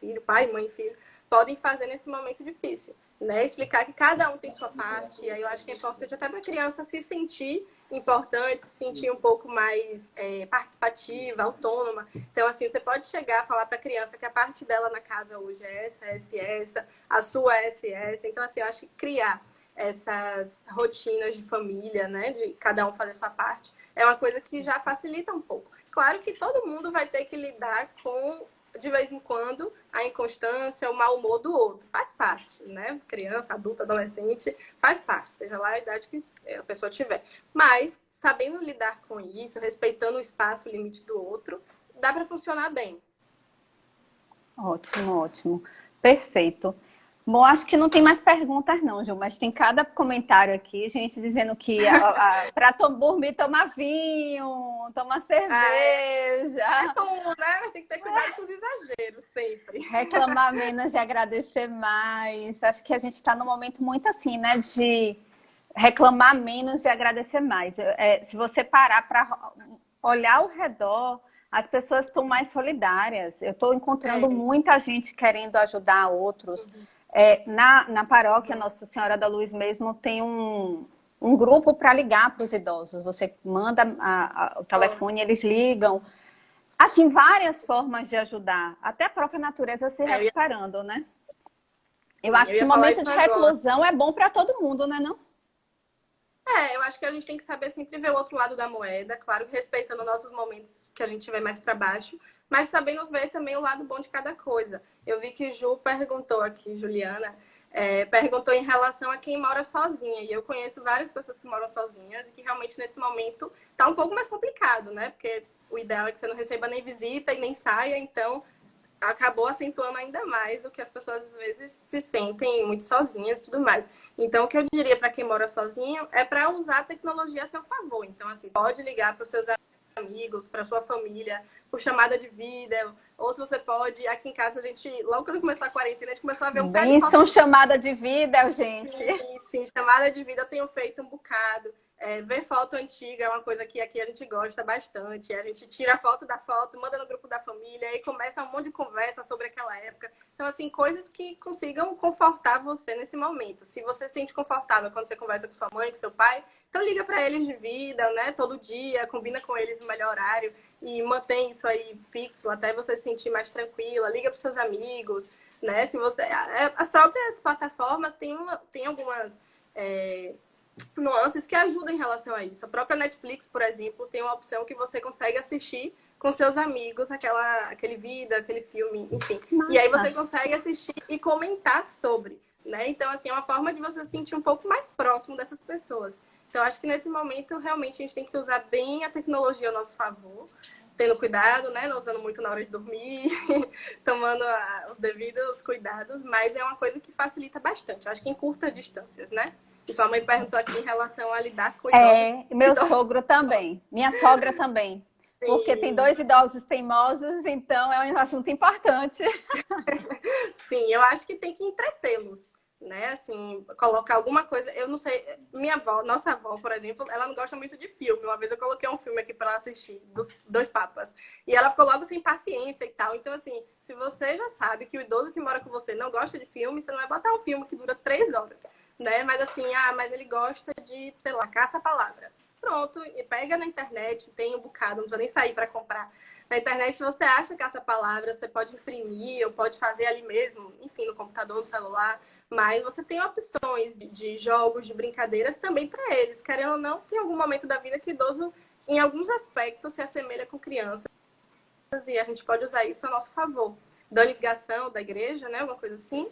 mãe e filho, podem fazer nesse momento difícil. Né? Explicar que cada um tem sua parte, e aí eu acho que é importante até para a criança se sentir importante, se sentir um pouco mais participativa, autônoma. Então, assim, você pode chegar a falar para a criança que a parte dela na casa hoje é essa, a sua é essa. Então, assim, eu acho que criar essas rotinas de família, né, de cada um fazer sua parte, é uma coisa que já facilita um pouco. Claro que todo mundo vai ter que lidar com, de vez em quando, a inconstância, o mau humor do outro. Faz parte, né? Criança, adulto, adolescente, faz parte, seja lá a idade que a pessoa tiver. Mas, sabendo lidar com isso, respeitando o espaço, o limite do outro, dá para funcionar bem. Ótimo, ótimo. Perfeito. Bom, acho que não tem mais perguntas não, Ju, mas tem cada comentário aqui, gente dizendo que para dormir tomar vinho, tomar cerveja, É bom, né? Tem que ter cuidado com os exageros sempre. reclamar menos e agradecer mais. Acho que a gente está num momento muito assim, né, de reclamar menos e agradecer mais. Se você parar para olhar ao redor, as pessoas estão mais solidárias. Eu estou encontrando muita gente querendo ajudar outros. Na paróquia Nossa Senhora da Luz mesmo tem um grupo para ligar para os idosos. Você manda o telefone, eles ligam. Assim, várias formas de ajudar. Até a própria natureza se recuperando, né? Eu acho Eu que o ia falar momento isso de agora. reclusão é bom para todo mundo, né, não? Eu acho que a gente tem que saber sempre ver o outro lado da moeda, claro, respeitando nossos momentos que a gente tiver mais para baixo, mas sabendo ver também o lado bom de cada coisa. Eu vi que Ju perguntou aqui, Juliana, perguntou em relação a quem mora sozinha, e eu conheço várias pessoas que moram sozinhas e que realmente nesse momento tá um pouco mais complicado, né? Porque o ideal é que você não receba nem visita e nem saia, então acabou acentuando ainda mais o que as pessoas às vezes se sentem muito sozinhas e tudo mais. Então, o que eu diria para quem mora sozinho é para usar a tecnologia a seu favor. Então, assim, pode ligar para os seus amigos, para sua família, por chamada de vídeo, ou se você pode, aqui em casa a gente, logo quando começou a quarentena, a gente começou a ver um bocado de Benção foto. chamada de vida, gente. Sim, chamada de vídeo eu tenho feito um bocado. ver foto antiga é uma coisa que aqui a gente gosta bastante. A gente tira a foto da foto, manda no grupo da família, aí começa um monte de conversa sobre aquela época. Então, assim, coisas que consigam confortar você nesse momento. Se você se sente confortável quando você conversa com sua mãe, com seu pai, então liga para eles de vida, né? Todo dia, combina com eles o melhor horário e mantém isso aí fixo até você se sentir mais tranquila. Liga para seus amigos, né? Se você... As próprias plataformas têm algumas... nuances que ajudam em relação a isso. A própria Netflix, por exemplo, tem uma opção que você consegue assistir com seus amigos aquele vídeo, aquele filme, enfim. Nossa. E aí você consegue assistir e comentar sobre, né? Então, assim, é uma forma de você se sentir um pouco mais próximo dessas pessoas. Então, acho que nesse momento, realmente, a gente tem que usar bem a tecnologia ao nosso favor, tendo cuidado, né? Não usando muito na hora de dormir, tomando os devidos cuidados, mas é uma coisa que facilita bastante. Eu acho que encurta distâncias, né? E sua mãe perguntou aqui em relação a lidar com idosos. Meu sogro também. Minha sogra também. Sim. Porque tem 2 idosos teimosos, então é um assunto importante. Sim, eu acho que tem que entretê-los, né? Assim, colocar alguma coisa. Eu não sei, minha avó, nossa avó, por exemplo, ela não gosta muito de filme. Uma vez eu coloquei um filme aqui para ela assistir, dos Dois Papas. E ela ficou logo sem paciência e tal. Então, assim, se você já sabe que o idoso que mora com você não gosta de filme, você não vai botar um filme que dura 3 horas. Né? Mas assim, mas ele gosta de, sei lá, caça-palavras. Pronto, e pega na internet, tem um bocado, não precisa nem sair para comprar. Na internet você acha caça-palavras, você pode imprimir ou pode fazer ali mesmo, enfim, no computador, no celular. Mas você tem opções de jogos, de brincadeiras também para eles. Querendo ou não, tem algum momento da vida que o idoso, em alguns aspectos, se assemelha com crianças. E a gente pode usar isso a nosso favor. Dando ligação da igreja, né? Alguma coisa assim.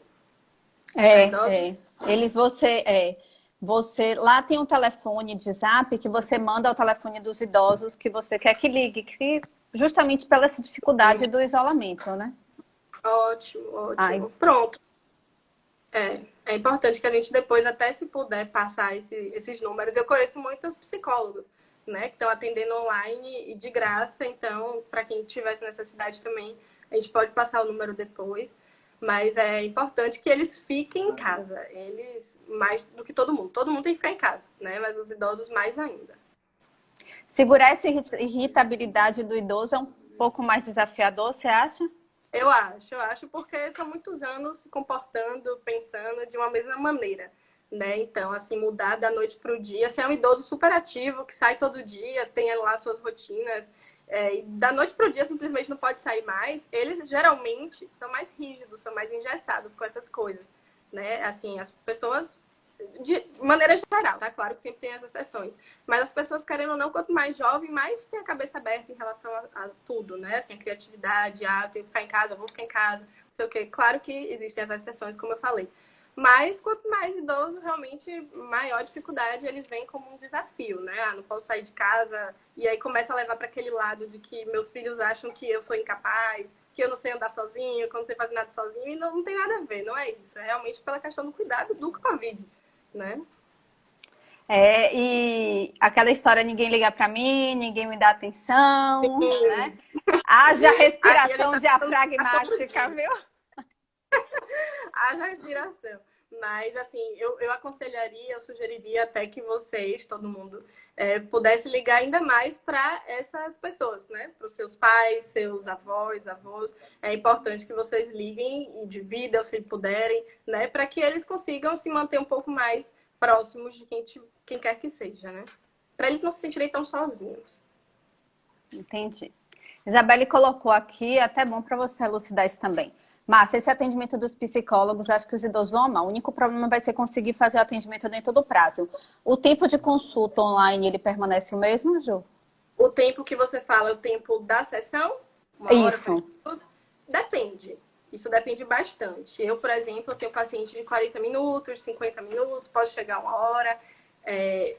Eles, você lá tem um telefone de zap que você manda ao telefone dos idosos que você quer que ligue, justamente pela essa dificuldade do isolamento, né? Ótimo, ótimo. Pronto. É importante que a gente depois, até se puder passar esses números, eu conheço muitos psicólogos, né, que estão atendendo online e de graça, então, para quem tivesse necessidade também, a gente pode passar o número depois. Mas é importante que eles fiquem em casa. Eles, mais do que todo mundo. Todo mundo tem que ficar em casa, né? Mas os idosos mais ainda. Segurar essa irritabilidade do idoso é um pouco mais desafiador, você acha? Eu acho, porque são muitos anos se comportando, pensando de uma mesma maneira, né? Então, assim, mudar da noite para o dia. Se é um idoso super ativo, que sai todo dia, tem lá suas rotinas, e da noite para o dia simplesmente não pode sair mais, eles geralmente são mais rígidos, são mais engessados com essas coisas, né? Assim, as pessoas, de maneira geral, tá? Claro que sempre tem as exceções, mas as pessoas, querendo ou não, quanto mais jovem, mais tem a cabeça aberta em relação a tudo, né? Assim, a criatividade, eu tenho que ficar em casa, eu vou ficar em casa, não sei o quê. Claro que existem as exceções, como eu falei. Mas quanto mais idoso, realmente maior dificuldade eles veem como um desafio, né? Não posso sair de casa. E aí começa a levar para aquele lado de que meus filhos acham que eu sou incapaz, que eu não sei andar sozinho, que eu não sei fazer nada sozinho. E não tem nada a ver, não é isso. É realmente pela questão do cuidado do Covid, né? E aquela história, ninguém liga para mim, ninguém me dá atenção, Sim. Né? Haja respiração Tá diafragmática, viu? Haja respiração. Mas, assim, eu aconselharia, eu sugeriria até que vocês, todo mundo, pudesse ligar ainda mais para essas pessoas, né? Para os seus pais, seus avós. É importante que vocês liguem e dividam, se puderem, né? Para que eles consigam se manter um pouco mais próximos de quem quer que seja, né? Para eles não se sentirem tão sozinhos. Entendi. Isabelle colocou aqui, até bom para você elucidar isso também. Márcia, esse atendimento dos psicólogos, acho que os idosos vão amar. O único problema vai ser conseguir fazer o atendimento dentro do prazo. O tempo de consulta online, ele permanece o mesmo, Ju? O tempo que você fala é o tempo da sessão? Isso. Depende. Isso depende bastante. Eu, por exemplo, tenho paciente de 40 minutos, 50 minutos, pode chegar uma hora.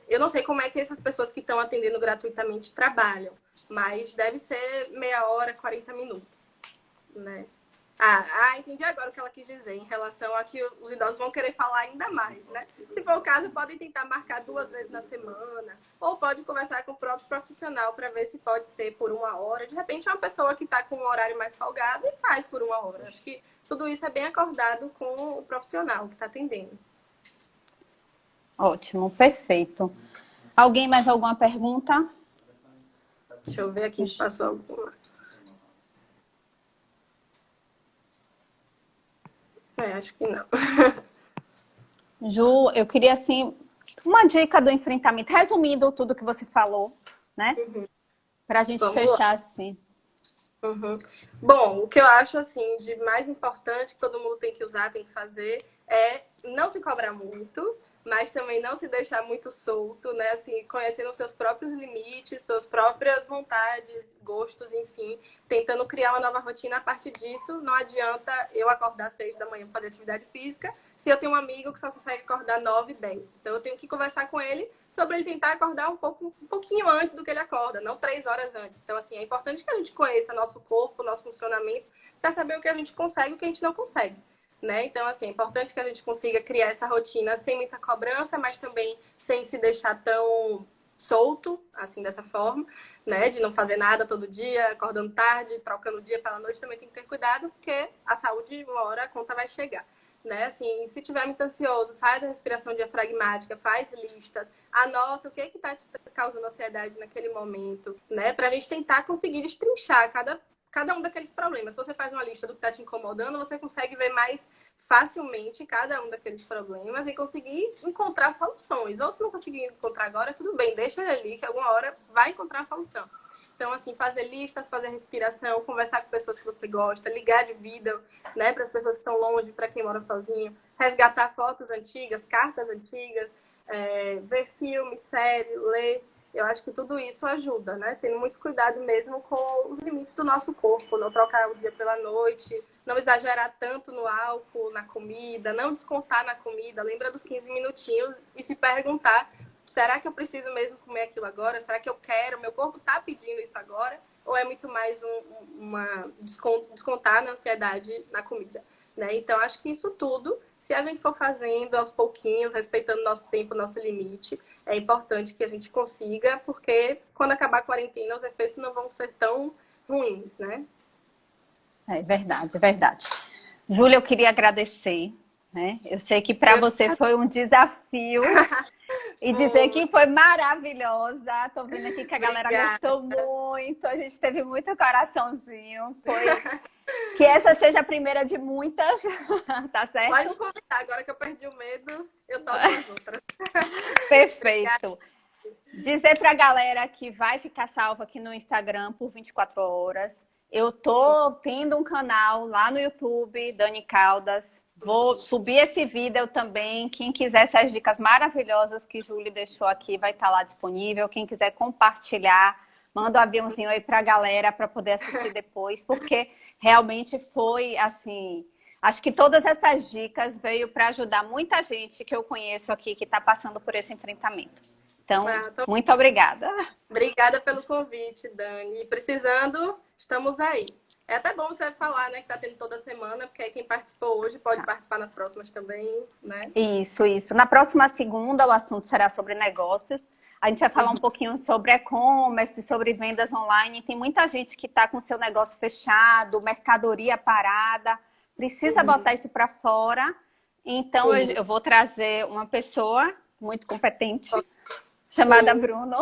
Eu não sei como é que essas pessoas que estão atendendo gratuitamente trabalham, mas deve ser meia hora, 40 minutos, né? Entendi agora o que ela quis dizer em relação a que os idosos vão querer falar ainda mais, né? Se for o caso, podem tentar marcar 2 vezes na semana, ou pode conversar com o próprio profissional para ver se pode ser por 1 hora. De repente, é uma pessoa que está com um horário mais folgado e faz por 1 hora. Acho que tudo isso é bem acordado com o profissional que está atendendo. Ótimo, perfeito. Alguém mais alguma pergunta? Deixa eu ver aqui se passou alguma. Acho que não. Ju, eu queria, assim, uma dica do enfrentamento, resumindo tudo que você falou, né? Para a gente Vamos lá. fechar assim. Bom, o que eu acho assim de mais importante que todo mundo tem que usar, tem que fazer, é não se cobrar muito, mas também não se deixar muito solto, né? Assim, conhecendo os seus próprios limites, suas próprias vontades, gostos, enfim, tentando criar uma nova rotina a partir disso. Não adianta eu acordar às 6 da manhã para fazer atividade física, se eu tenho um amigo que só consegue acordar 9, 10. Então eu tenho que conversar com ele sobre ele tentar acordar um pouquinho antes do que ele acorda, não 3 horas antes. Então, assim, é importante que a gente conheça nosso corpo, nosso funcionamento, para saber o que a gente consegue e o que a gente não consegue. Né? Então, assim, é importante que a gente consiga criar essa rotina sem muita cobrança, mas também sem se deixar tão solto, assim, dessa forma, né? De não fazer nada todo dia, acordando tarde, trocando o dia pela noite, também tem que ter cuidado, porque a saúde, uma hora, a conta vai chegar. Né? Assim, se tiver muito ansioso, faz a respiração diafragmática, faz listas, anota o que está te causando ansiedade naquele momento, né? Para a gente tentar conseguir destrinchar cada um daqueles problemas. Se você faz uma lista do que está te incomodando, você consegue ver mais facilmente cada um daqueles problemas e conseguir encontrar soluções. Ou se não conseguir encontrar agora, tudo bem, deixa ele ali, que alguma hora vai encontrar a solução. Então, assim, fazer listas, fazer respiração, conversar com pessoas que você gosta, ligar de vida, né, para as pessoas que estão longe, para quem mora sozinho, resgatar fotos antigas, cartas antigas, ver filme, série, ler. Eu acho que tudo isso ajuda, né? Tendo muito cuidado mesmo com os limites do nosso corpo, não trocar o dia pela noite, não exagerar tanto no álcool, na comida, não descontar na comida. Lembra dos 15 minutinhos e se perguntar: será que eu preciso mesmo comer aquilo agora? Será que eu quero? Meu corpo está pedindo isso agora? Ou é muito mais uma descontar na ansiedade na comida? Né? Então, acho que isso tudo, se a gente for fazendo aos pouquinhos, respeitando nosso tempo, nosso limite, é importante que a gente consiga, porque quando acabar a quarentena, os efeitos não vão ser tão ruins, né? É verdade, é verdade. Júlia, eu queria agradecer, né? Eu sei que para você foi um desafio e dizer que foi maravilhosa. Tô vendo aqui que a galera gostou muito, a gente teve muito coraçãozinho. Que essa seja a primeira de muitas, tá certo? Pode me convidar, agora que eu perdi o medo, eu toco as outras. Perfeito. Dizer pra galera que vai ficar salva aqui no Instagram por 24 horas. Eu tô tendo um canal lá no YouTube, Dani Caldas. Vou subir esse vídeo também. Quem quiser essas dicas maravilhosas que Júlia deixou aqui, vai estar lá disponível. Quem quiser compartilhar, manda um aviãozinho aí pra galera para poder assistir depois, porque realmente foi assim. Acho que todas essas dicas veio para ajudar muita gente que eu conheço aqui que está passando por esse enfrentamento. Então, muito obrigada. Obrigada pelo convite, Dani. E precisando, estamos aí. É até bom você falar, né, que tá tendo toda semana, porque aí quem participou hoje pode participar nas próximas também, né? Isso, isso. Na próxima segunda, o assunto será sobre negócios. A gente vai falar um pouquinho sobre e-commerce, sobre vendas online. Tem muita gente que está com seu negócio fechado, mercadoria parada, precisa botar isso para fora. Então, eu vou trazer uma pessoa muito competente, chamada Bruno,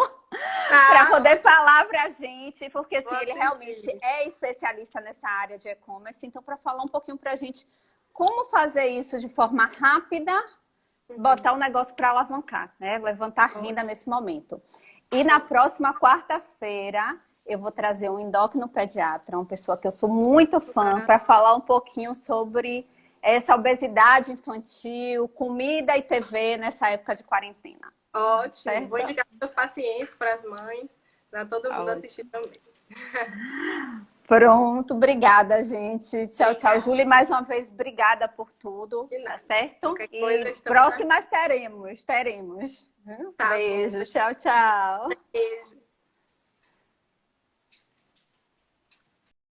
para poder falar para a gente, porque assim, ele realmente é especialista nessa área de e-commerce. Então, para falar um pouquinho para a gente como fazer isso de forma rápida, botar o negócio para alavancar, né? Levantar renda nesse momento. E na próxima quarta-feira, eu vou trazer um endocrinopediatra, uma pessoa que eu sou muito fã, para falar um pouquinho sobre essa obesidade infantil, comida e TV nessa época de quarentena. Ótimo. Certo? Vou indicar para os pacientes, para as mães, para todo mundo assistir também. Pronto, obrigada, gente. Tchau, tchau. Júlia, mais uma vez, obrigada por tudo, tá certo? E próximas teremos. Tá beijo, bom. Tchau, tchau. Beijo.